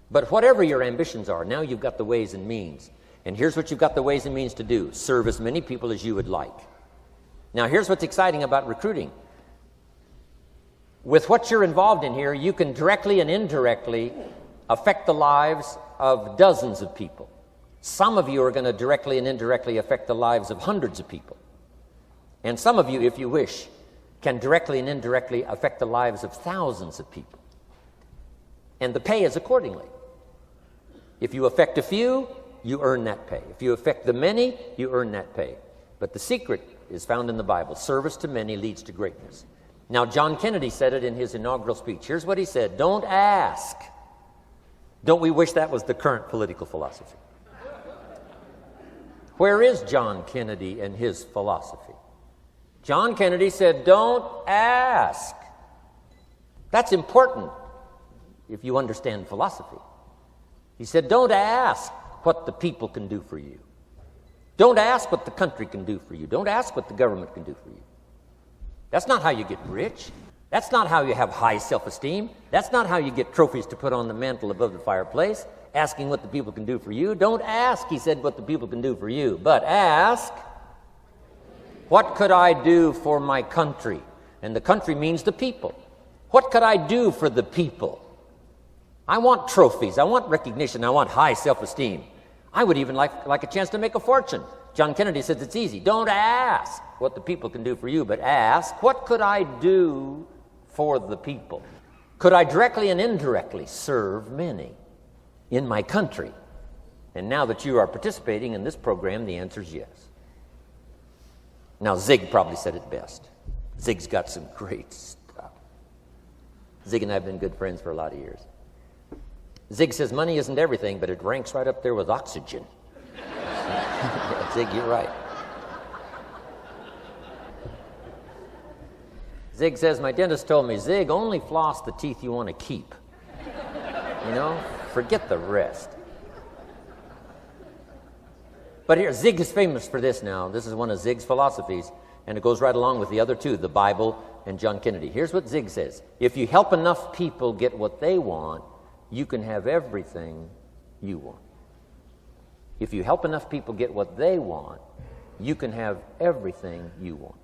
Speaker 2: But whatever your ambitions are, now you've got the ways and means. And here's what you've got the ways and means to do. Serve as many people as you would like. Now, here's what's exciting about recruiting. With what you're involved in here, you can directly and indirectly affect the lives of dozens of people. Some of you are going to directly and indirectly affect the lives of hundreds of people. And some of you, if you wish, can directly and indirectly affect the lives of thousands of people. And the pay is accordingly. If you affect a few, you earn that pay. If you affect the many, you earn that pay. But the secret is found in the Bible. Service to many leads to greatness. Now, John Kennedy said it in his inaugural speech. Here's what he said: don't ask. Don't we wish that was the current political philosophy? Where is John Kennedy and his philosophy? John Kennedy said, don't ask. That's important if you understand philosophy. He said, don't ask what the people can do for you. Don't ask what the country can do for you. Don't ask what the government can do for you. That's not how you get rich. That's not how you have high self-esteem. That's not how you get trophies to put on the mantle above the fireplace, asking what the people can do for you. Don't ask, he said, what the people can do for you, but ask, what could I do for my country? And the country means the people. What could I do for the people? I want trophies. I want recognition. I want high self-esteem. I would even like a chance to make a fortune. John Kennedy says it's easy. Don't ask what the people can do for you, but ask, what could I do for the people? Could I directly and indirectly serve many in my country? And now that you are participating in this program, the answer is yes. Now, Zig probably said it best. Zig's got some great stuff. Zig and I have been good friends for a lot of years. Zig says money isn't everything, but it ranks right up there with oxygen. Zig, you're right. Zig says, my dentist told me, Zig, only floss the teeth you want to keep. You know, forget the rest. But here, Zig is famous for this now. This is one of Zig's philosophies, and it goes right along with the other two, the Bible and John Kennedy. Here's what Zig says: if you help enough people get what they want, you can have everything you want. If you help enough people get what they want, you can have everything you want.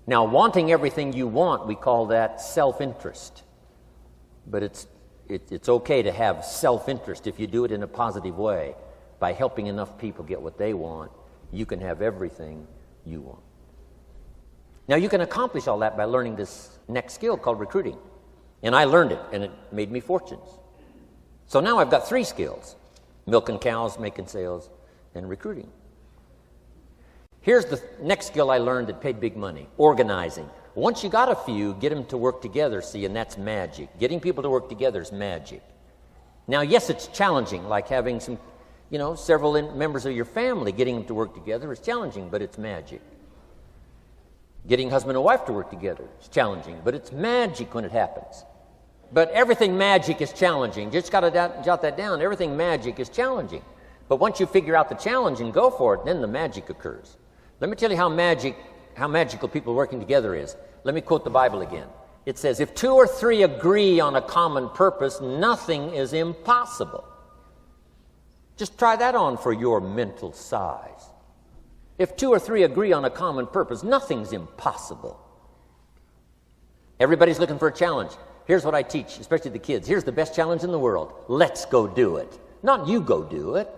Speaker 2: Now, wanting everything you want, we call that self-interest. But it's okay to have self-interest if you do it in a positive way. By helping enough people get what they want, you can have everything you want. Now, you can accomplish all that by learning this next skill called recruiting. And I learned it, and it made me fortunes. So now I've got 3 skills: milking cows, making sales, and recruiting. Here's the next skill I learned that paid big money: organizing. Once you got a few, get them to work together, see, and that's magic. Getting people to work together is magic. Now, yes, it's challenging, like having several members of your family. Getting them to work together is challenging, but it's magic. Getting husband and wife to work together is challenging, but it's magic when it happens. But everything magic is challenging. Just got to jot that down. Everything magic is challenging. But once you figure out the challenge and go for it, then the magic occurs. Let me tell you how magical people working together is. Let me quote the Bible again. It says, if 2 or 3 agree on a common purpose, nothing is impossible. Just try that on for your mental size. If 2 or 3 agree on a common purpose, nothing's impossible. Everybody's looking for a challenge. Here's what I teach, especially the kids. Here's the best challenge in the world. Let's go do it. Not you go do it.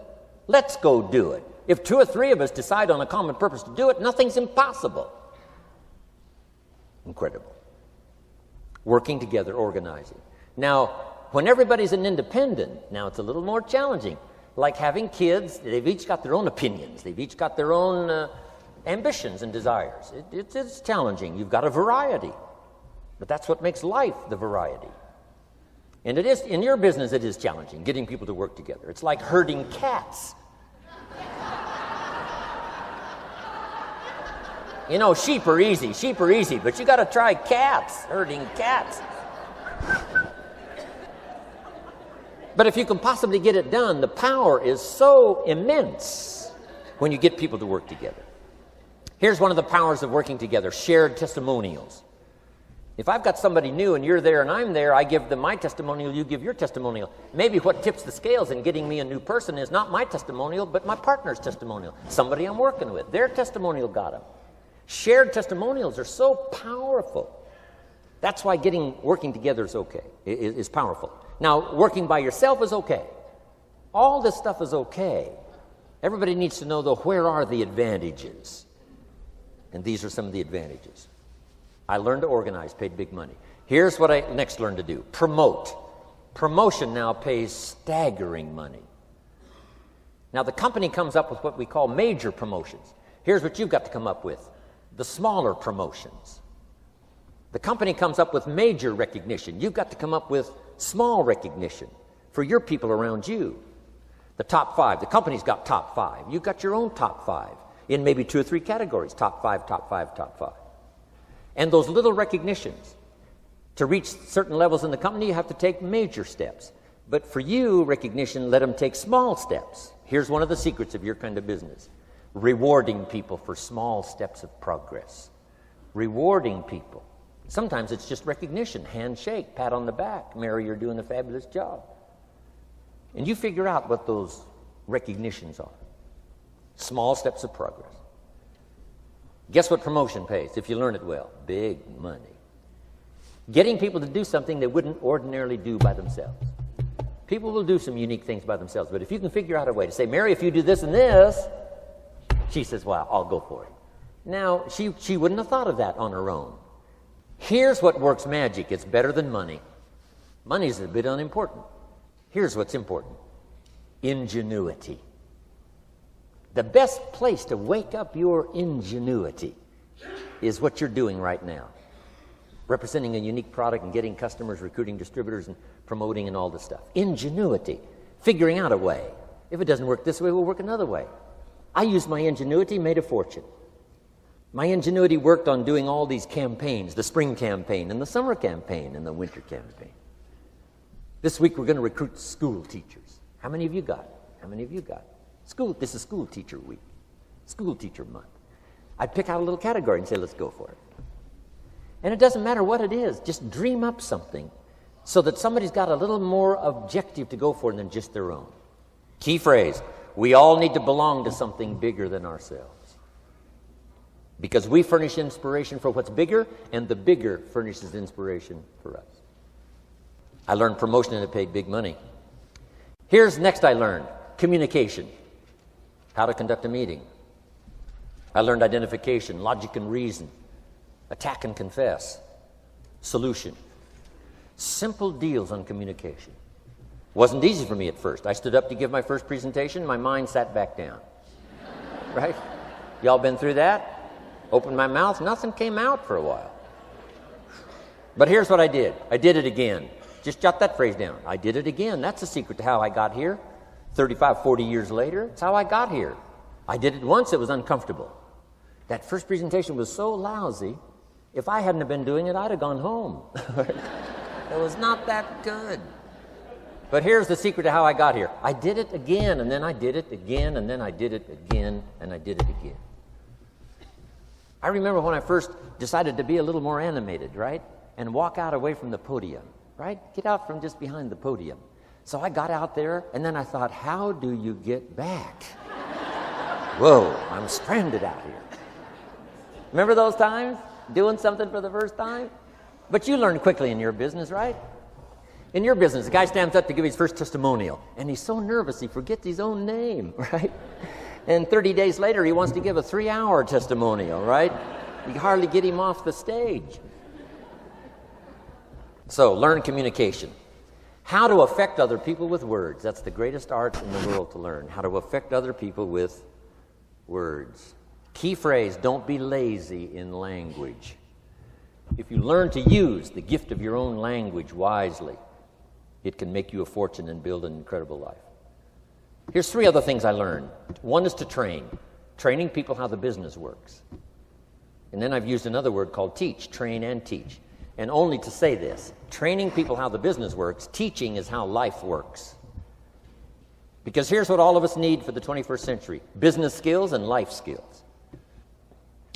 Speaker 2: Let's go do it. If 2 or 3 of us decide on a common purpose to do it, nothing's impossible. Incredible. Working together, organizing. Now, when everybody's an independent, now it's a little more challenging. Like having kids, they've each got their own opinions. They've each got their own ambitions and desires. It's challenging. You've got a variety. But that's what makes life the variety. And it is, in your business, it is challenging, getting people to work together. It's like herding cats. You know, sheep are easy, but you got to try cats, herding cats. But if you can possibly get it done, the power is so immense when you get people to work together. Here's one of the powers of working together: shared testimonials. If I've got somebody new and you're there and I'm there, I give them my testimonial, you give your testimonial. Maybe what tips the scales in getting me a new person is not my testimonial, but my partner's testimonial. Somebody I'm working with, their testimonial got them. Shared testimonials are so powerful. That's why working together is okay, is powerful. Now, working by yourself is okay. All this stuff is okay. Everybody needs to know, though, where are the advantages? And these are some of the advantages. I learned to organize, paid big money. Here's what I next learned to do: promote. Promotion now pays staggering money. Now, the company comes up with what we call major promotions. Here's what you've got to come up with: the smaller promotions. The company comes up with major recognition. You've got to come up with small recognition for your people around you. The top 5. The company's got top 5. You've got your own top 5 in maybe 2 or 3 categories: top 5, top 5, top 5. And those little recognitions, to reach certain levels in the company, you have to take major steps. But for you, recognition, let them take small steps. Here's one of the secrets of your kind of business: rewarding people for small steps of progress. Rewarding people. Sometimes it's just recognition, handshake, pat on the back. Mary, you're doing a fabulous job. And you figure out what those recognitions are. Small steps of progress. Guess what promotion pays if you learn it well? Big money. Getting people to do something they wouldn't ordinarily do by themselves. People will do some unique things by themselves, but if you can figure out a way to say, Mary, if you do this and this, she says, well, I'll go for it. Now, she wouldn't have thought of that on her own. Here's what works magic. It's better than money. Money's a bit unimportant. Here's what's important: ingenuity. The best place to wake up your ingenuity is what you're doing right now. Representing a unique product and getting customers, recruiting distributors, and promoting and all this stuff. Ingenuity. Figuring out a way. If it doesn't work this way, we'll work another way. I used my ingenuity, made a fortune. My ingenuity worked on doing all these campaigns: the spring campaign and the summer campaign and the winter campaign. This week we're going to recruit school teachers. How many of you got? How many of you got? This is school teacher week, school teacher month. I'd pick out a little category and say, let's go for it. And it doesn't matter what it is, just dream up something so that somebody's got a little more objective to go for than just their own. Key phrase: we all need to belong to something bigger than ourselves. Because we furnish inspiration for what's bigger, and the bigger furnishes inspiration for us. I learned promotion and it paid big money. Here's next I learned: communication. How to conduct a meeting. I learned identification, logic and reason, attack and confess, solution. Simple deals on communication. Wasn't easy for me at first. I stood up to give my first presentation, my mind sat back down. Right? Y'all been through that? Opened my mouth, nothing came out for a while. But here's what I did. I did it again. Just jot that phrase down. I did it again. That's the secret to how I got here. 35, 40 years later, it's how I got here. I did it once, it was uncomfortable. That first presentation was so lousy, if I hadn't have been doing it, I'd have gone home. It was not that good. But here's the secret to how I got here. I did it again, and then I did it again, and then I did it again, and I did it again. I remember when I first decided to be a little more animated, right? And walk out away from the podium, right? Get out from just behind the podium. So I got out there, and then I thought, how do you get back? Whoa, I'm stranded out here. Remember those times? Doing something for the first time? But you learn quickly in your business, right? In your business, the guy stands up to give his first testimonial, and he's so nervous he forgets his own name, right? And 30 days later, he wants to give a 3-hour testimonial, right? You hardly get him off the stage. So, learn communication. How to affect other people with words. That's the greatest art in the world to learn. How to affect other people with words. Key phrase: don't be lazy in language. If you learn to use the gift of your own language wisely, it can make you a fortune and build an incredible life. Here's 3 other things I learned. One is to train. Training people how the business works. And then I've used another word called teach, train and teach. And only to say this, training people how the business works, teaching is how life works. Because here's what all of us need for the 21st century: business skills and life skills.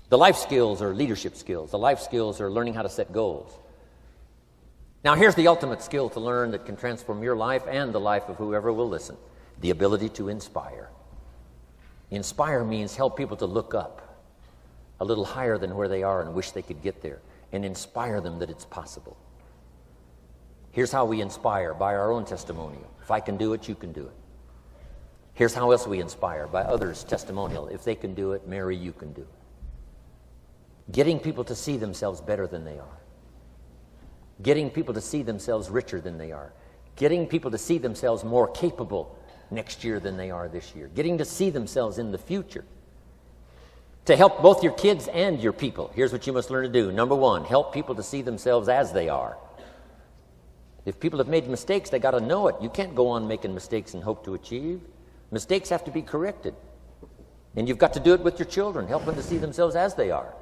Speaker 2: The life skills are leadership skills. The life skills are learning how to set goals. Now here's the ultimate skill to learn that can transform your life and the life of whoever will listen: the ability to inspire. Inspire means help people to look up a little higher than where they are and wish they could get there, and inspire them that it's possible. Here's how we inspire: by our own testimonial. If I can do it, you can do it. Here's how else we inspire: by others' testimonial. If they can do it, Mary, you can do it. Getting people to see themselves better than they are. Getting people to see themselves richer than they are. Getting people to see themselves more capable next year than they are this year. Getting to see themselves in the future. To help both your kids and your people, here's what you must learn to do. Number 1, help people to see themselves as they are. If people have made mistakes, they got to know it. You can't go on making mistakes and hope to achieve. Mistakes have to be corrected. And you've got to do it with your children. Help them to see themselves as they are.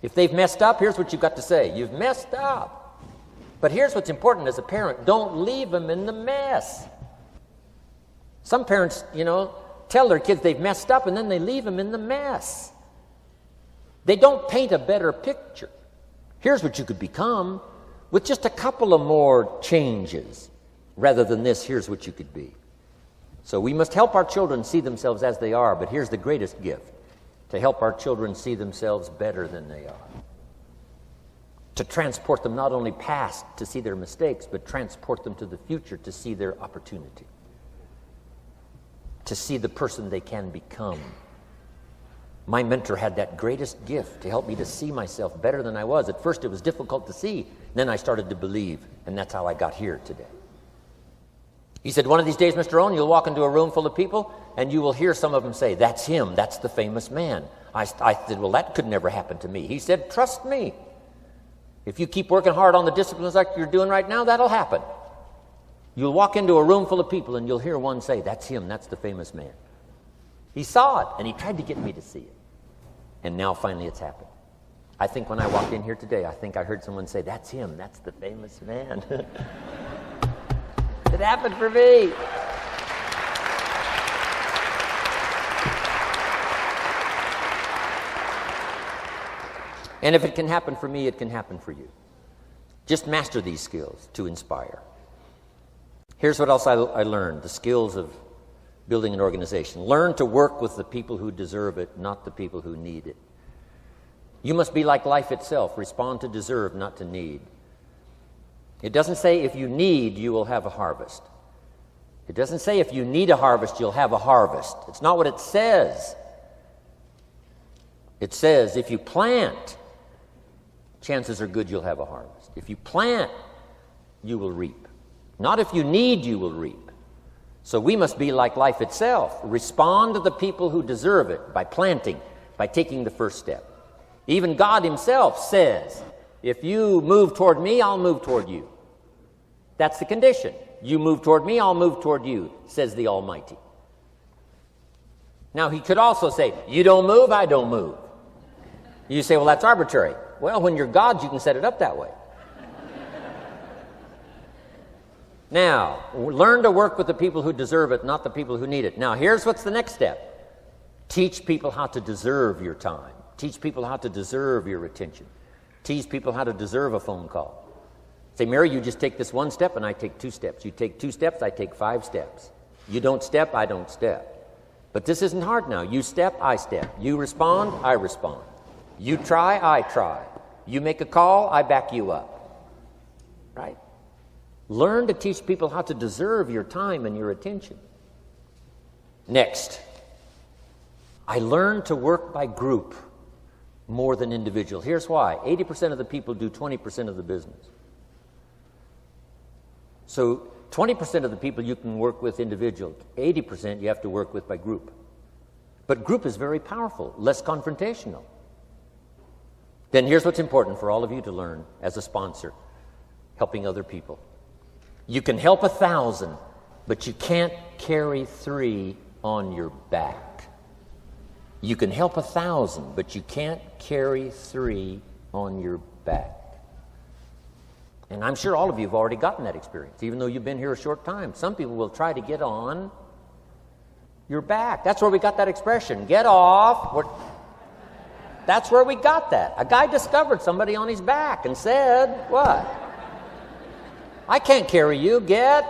Speaker 2: If they've messed up, here's what you've got to say: you've messed up. But here's what's important as a parent: don't leave them in the mess. Some parents, tell their kids they've messed up and then they leave them in the mess. They don't paint a better picture. Here's what you could become with just a couple of more changes. Rather than this, here's what you could be. So we must help our children see themselves as they are, but here's the greatest gift: to help our children see themselves better than they are. To transport them not only past to see their mistakes, but transport them to the future to see their opportunity. To see the person they can become. My mentor had that greatest gift to help me to see myself better than I was. At first it was difficult to see, then I started to believe, and that's how I got here today. He said, one of these days, Mr. Rohn, you'll walk into a room full of people and you will hear some of them say, "That's him, that's the famous man." I said, well, that could never happen to me. He said, trust me. If you keep working hard on the disciplines like you're doing right now, that'll happen. You'll walk into a room full of people and you'll hear one say, "That's him, that's the famous man." He saw it and he tried to get me to see it. And now finally it's happened. I think when I walked in here today, I think I heard someone say, "That's him, that's the famous man." It happened for me. And if it can happen for me, it can happen for you. Just master these skills to inspire. Here's what else I learned: the skills of building an organization. Learn to work with the people who deserve it, not the people who need it. You must be like life itself. Respond to deserve, not to need. It doesn't say if you need, you will have a harvest. It doesn't say if you need a harvest, you'll have a harvest. It's not what it says. It says if you plant, chances are good you'll have a harvest. If you plant, you will reap. Not if you need, you will reap. So we must be like life itself. Respond to the people who deserve it by planting, by taking the first step. Even God himself says, if you move toward me, I'll move toward you. That's the condition. You move toward me, I'll move toward you, says the Almighty. Now, he could also say, you don't move, I don't move. You say, well, that's arbitrary. Well, when you're God, you can set it up that way. Now, learn to work with the people who deserve it, not the people who need it. Now, here's what's the next step. Teach people how to deserve your time. Teach people how to deserve your attention. Teach people how to deserve a phone call. Say, Mary, you just take this one step and I take 2 steps. You take 2 steps, I take 5 steps. You don't step, I don't step. But this isn't hard now. You step, I step. You respond, I respond. You try, I try. You make a call, I back you up. Right? Learn to teach people how to deserve your time and your attention. Next, I learned to work by group more than individual. Here's why. 80% of the people do 20% of the business. So 20% of the people you can work with individual. 80% you have to work with by group. But group is very powerful, less confrontational. Then here's what's important for all of you to learn as a sponsor, helping other people. You can help 1,000, but you can't carry 3 on your back. You can help 1,000, but you can't carry 3 on your back. And I'm sure all of you have already gotten that experience, even though you've been here a short time. Some people will try to get on your back. That's where we got that expression, get off. That's where we got that. A guy discovered somebody on his back and said, what? I can't carry you, get.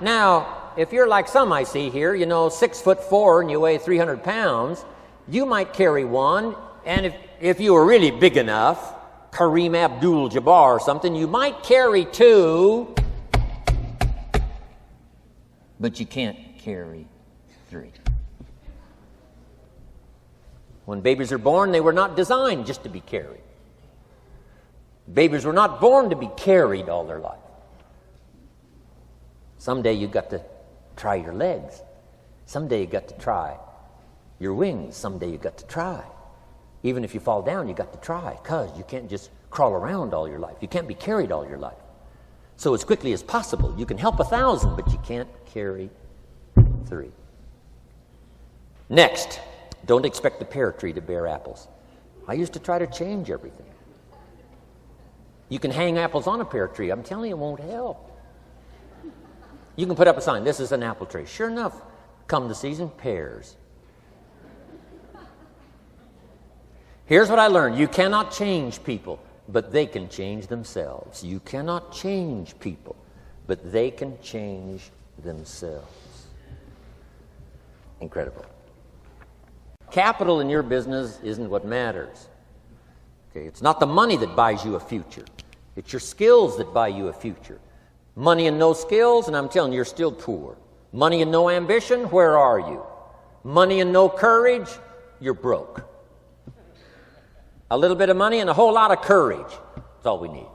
Speaker 2: Now, if you're like some I see here, 6'4" and you weigh 300 pounds, you might carry one, and if you were really big enough, Kareem Abdul-Jabbar or something, you might carry 2, but you can't carry 3. When babies are born, they were not designed just to be carried. Babies were not born to be carried all their life. Someday you got to try your legs. Someday you got to try your wings. Someday you got to try. Even if you fall down, you got to try, because you can't just crawl around all your life. You can't be carried all your life. So as quickly as possible, you can help 1,000, but you can't carry 3. Next, don't expect the pear tree to bear apples. I used to try to change everything. You can hang apples on a pear tree. I'm telling you, it won't help. You can put up a sign, this is an apple tree. Sure enough, come the season, pears. Here's what I learned. You cannot change people, but they can change themselves. You cannot change people, but they can change themselves. Incredible. Capital in your business isn't what matters. Okay, it's not the money that buys you a future. It's your skills that buy you a future. Money and no skills, and I'm telling you, you're still poor. Money and no ambition, where are you? Money and no courage, you're broke. A little bit of money and a whole lot of courage. That's all we need.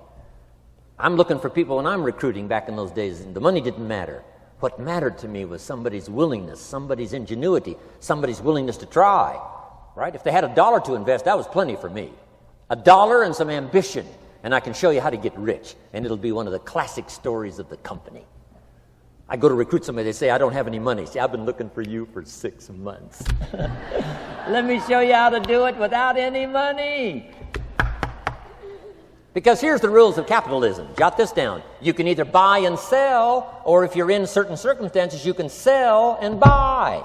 Speaker 2: I'm looking for people when I'm recruiting back in those days, and the money didn't matter. What mattered to me was somebody's willingness, somebody's ingenuity, somebody's willingness to try. Right? If they had $1 to invest, that was plenty for me. $1 and some ambition, and I can show you how to get rich, and it'll be one of the classic stories of the company. I go to recruit somebody, they say, I don't have any money. See, I've been looking for you for 6 months. Let me show you how to do it without any money. Because here's the rules of capitalism. Jot this down. You can either buy and sell, or if you're in certain circumstances, you can sell and buy.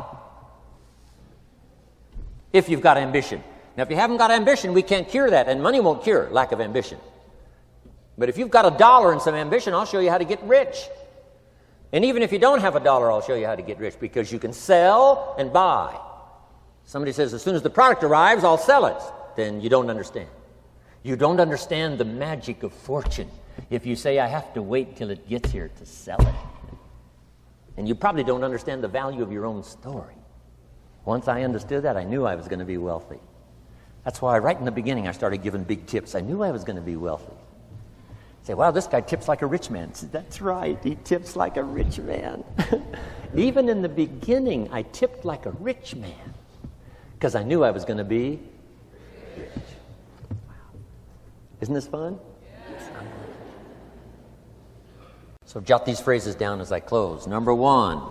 Speaker 2: If you've got ambition. Now, if you haven't got ambition, we can't cure that, and money won't cure lack of ambition. But if you've got $1 and some ambition, I'll show you how to get rich. And even if you don't have $1, I'll show you how to get rich, because you can sell and buy. Somebody says, as soon as the product arrives, I'll sell it. Then you don't understand. You don't understand the magic of fortune if you say, I have to wait till it gets here to sell it. And you probably don't understand the value of your own story. Once I understood that, I knew I was going to be wealthy. That's why right in the beginning I started giving big tips. I knew I was going to be wealthy. Say, wow, this guy tips like a rich man. Say, that's right, he tips like a rich man. Even in the beginning, I tipped like a rich man because I knew I was going to be rich. Wow. Isn't this fun? Yes. So jot these phrases down as I close. Number 1,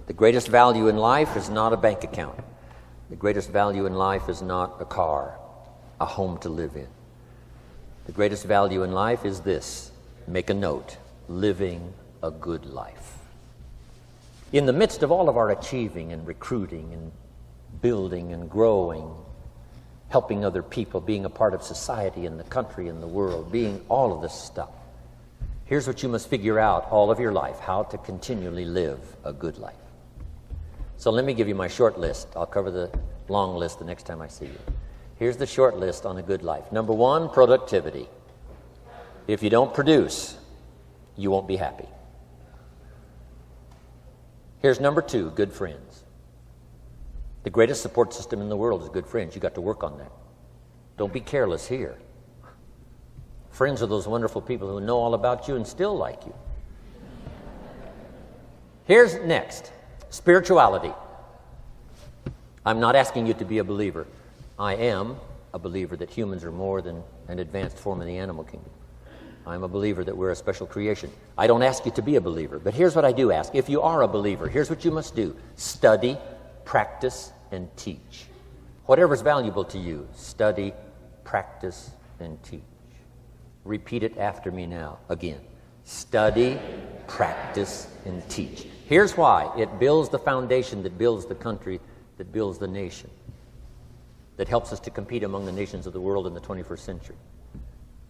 Speaker 2: the greatest value in life is not a bank account. The greatest value in life is not a car, a home to live in. The greatest value in life is this. Make a note. Living a good life. In the midst of all of our achieving and recruiting and building and growing, helping other people, being a part of society and the country and the world, being all of this stuff, here's what you must figure out all of your life, how to continually live a good life. So let me give you my short list. I'll cover the long list the next time I see you. Here's the short list on a good life. Number 1, productivity. If you don't produce, you won't be happy. Here's number 2, good friends. The greatest support system in the world is good friends. You got to work on that. Don't be careless here. Friends are those wonderful people who know all about you and still like you. Here's next, spirituality. I'm not asking you to be a believer. I am, a believer that humans are more than an advanced form of the animal kingdom. I'm a believer that we're a special creation. I don't ask you to be a believer, but here's what I do ask. If you are a believer, here's what you must do. Study, practice, and teach. Whatever's valuable to you, study, practice, and teach. Repeat it after me now, again. Study, practice, and teach. Here's why. It builds the foundation that builds the country, that builds the nation, that helps us to compete among the nations of the world in the 21st century.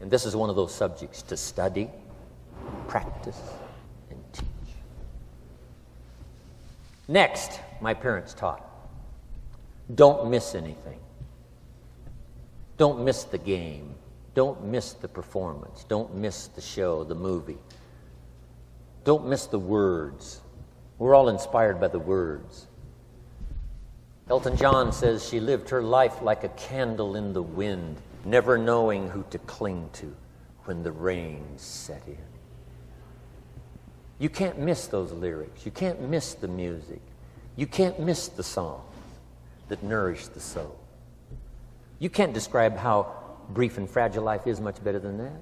Speaker 2: And this is one of those subjects, to study, practice, and teach. Next, my parents taught, don't miss anything. Don't miss the game. Don't miss the performance. Don't miss the show, the movie. Don't miss the words. We're all inspired by the words. Elton John says she lived her life like a candle in the wind, never knowing who to cling to when the rain set in. You can't miss those lyrics. You can't miss the music. You can't miss the songs that nourish the soul. You can't describe how brief and fragile life is much better than that.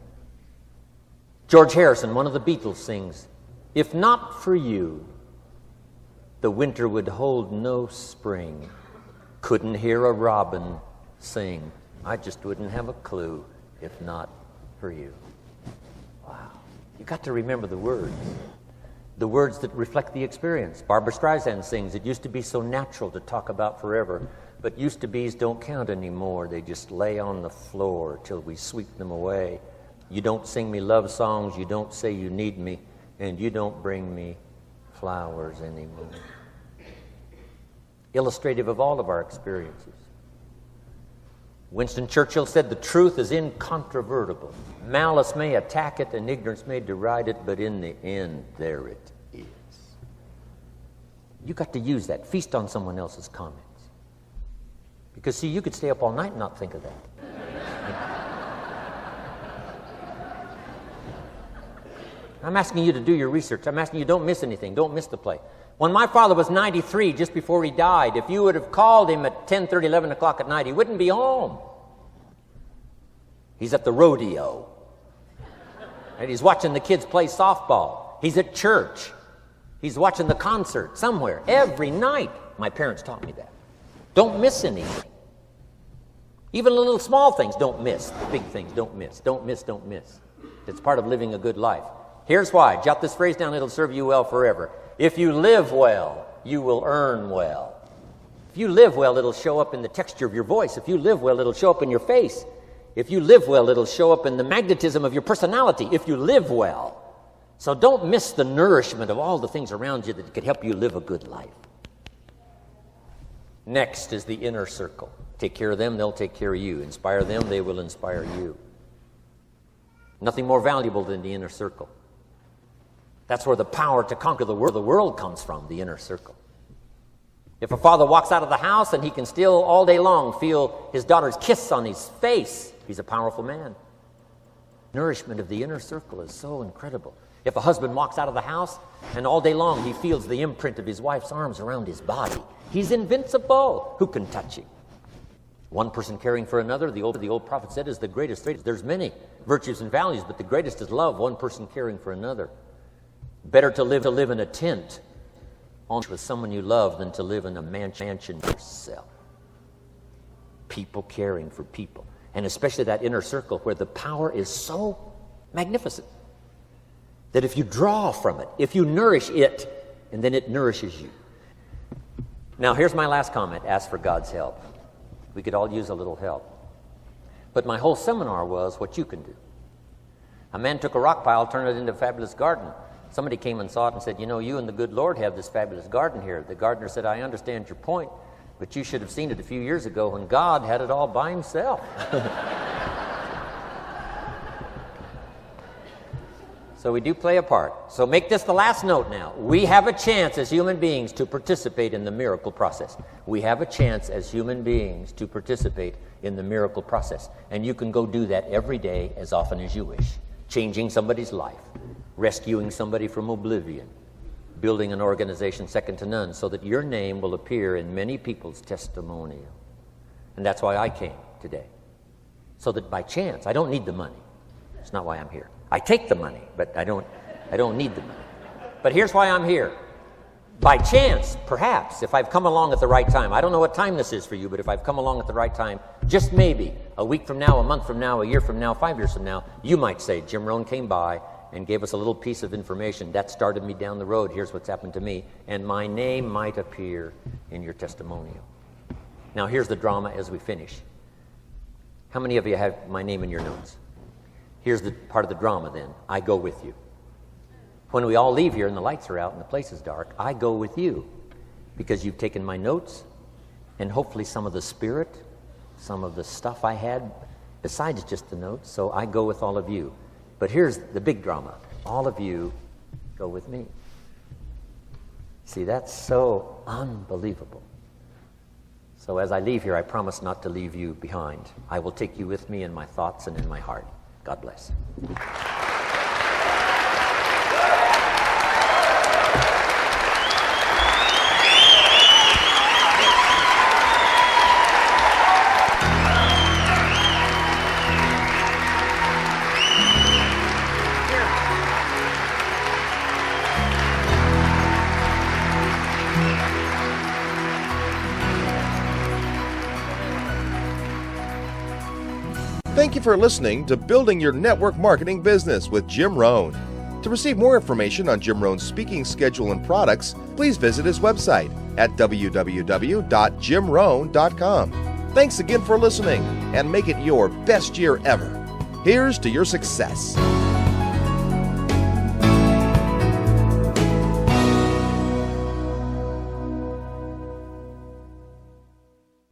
Speaker 2: George Harrison, one of the Beatles, sings, "If not for you, the winter would hold no spring. Couldn't hear a robin sing. I just wouldn't have a clue if not for you." Wow. You got to remember the words that reflect the experience. Barbra Streisand sings, "It used to be so natural to talk about forever, but used to be's don't count anymore. They just lay on the floor till we sweep them away. You don't sing me love songs, you don't say you need me, and you don't bring me flowers anymore." Illustrative of all of our experiences. Winston Churchill said, "The truth is incontrovertible. Malice may attack it and ignorance may deride it, but in the end, there it is." You got to use that. Feast on someone else's comments. Because, see, you could stay up all night and not think of that. I'm asking you to do your research. I'm asking you, don't miss anything. Don't miss the play. When my father was 93, just before he died, if you would have called him at 10:30, 11 o'clock at night, he wouldn't be home. He's at the rodeo. And he's watching the kids play softball. He's at church. He's watching the concert somewhere. Every night. My parents taught me that. Don't miss anything. Even the little small things, don't miss. The big things, don't miss. Don't miss, don't miss. It's part of living a good life. Here's why. Jot this phrase down. It'll serve you well forever. If you live well, you will earn well. If you live well, it'll show up in the texture of your voice. If you live well, it'll show up in your face. If you live well, it'll show up in the magnetism of your personality. If you live well. So don't miss the nourishment of all the things around you that could help you live a good life. Next is the inner circle. Take care of them, they'll take care of you. Inspire them, they will inspire you. Nothing more valuable than the inner circle. That's where the power to conquer the world comes from, the inner circle. If a father walks out of the house and he can still all day long feel his daughter's kiss on his face, he's a powerful man. Nourishment of the inner circle is so incredible. If a husband walks out of the house and all day long he feels the imprint of his wife's arms around his body, he's invincible. Who can touch him? One person caring for another, the old prophet said, is the greatest. There's many virtues and values, but the greatest is love, one person caring for another. Better to live in a tent with someone you love than to live in a mansion yourself. People caring for people. And especially that inner circle where the power is so magnificent that if you draw from it, if you nourish it, and then it nourishes you. Now, here's my last comment. Ask for God's help. We could all use a little help. But my whole seminar was what you can do. A man took a rock pile, turned it into a fabulous garden. Somebody came and saw it and said, you and the good Lord have this fabulous garden here. The gardener said, I understand your point, but you should have seen it a few years ago when God had it all by himself. So we do play a part. So make this the last note now. We have a chance as human beings to participate in the miracle process. We have a chance as human beings to participate in the miracle process. And you can go do that every day as often as you wish. Changing somebody's life. Rescuing somebody from oblivion, building an organization second to none so that your name will appear in many people's testimonial. And that's why I came today. so that by chance, I don't need the money. It's not why I'm here. I take the money, but I don't need the money. But here's why I'm here. By chance, perhaps, if I've come along at the right time, I don't know what time this is for you, but if I've come along at the right time, just maybe, a week from now, a month from now, a year from now, 5 years from now, you might say, Jim Rohn came by and gave us a little piece of information. That started me down the road. Here's what's happened to me. And my name might appear in your testimonial. Now, here's the drama as we finish. How many of you have my name in your notes? Here's the part of the drama then. I go with you. When we all leave here and the lights are out and the place is dark, I go with you because you've taken my notes and hopefully some of the spirit, some of the stuff I had besides just the notes. So I go with all of you. But here's the big drama. All of you go with me. See, that's so unbelievable. So as I leave here, I promise not to leave you behind. I will take you with me in my thoughts and in my heart. God bless.
Speaker 1: Thank you for listening to Building Your Network Marketing Business with Jim Rohn. To receive more information on Jim Rohn's speaking schedule and products, please visit his website at www.jimrohn.com. Thanks again for listening, and make it your best year ever. Here's to your success.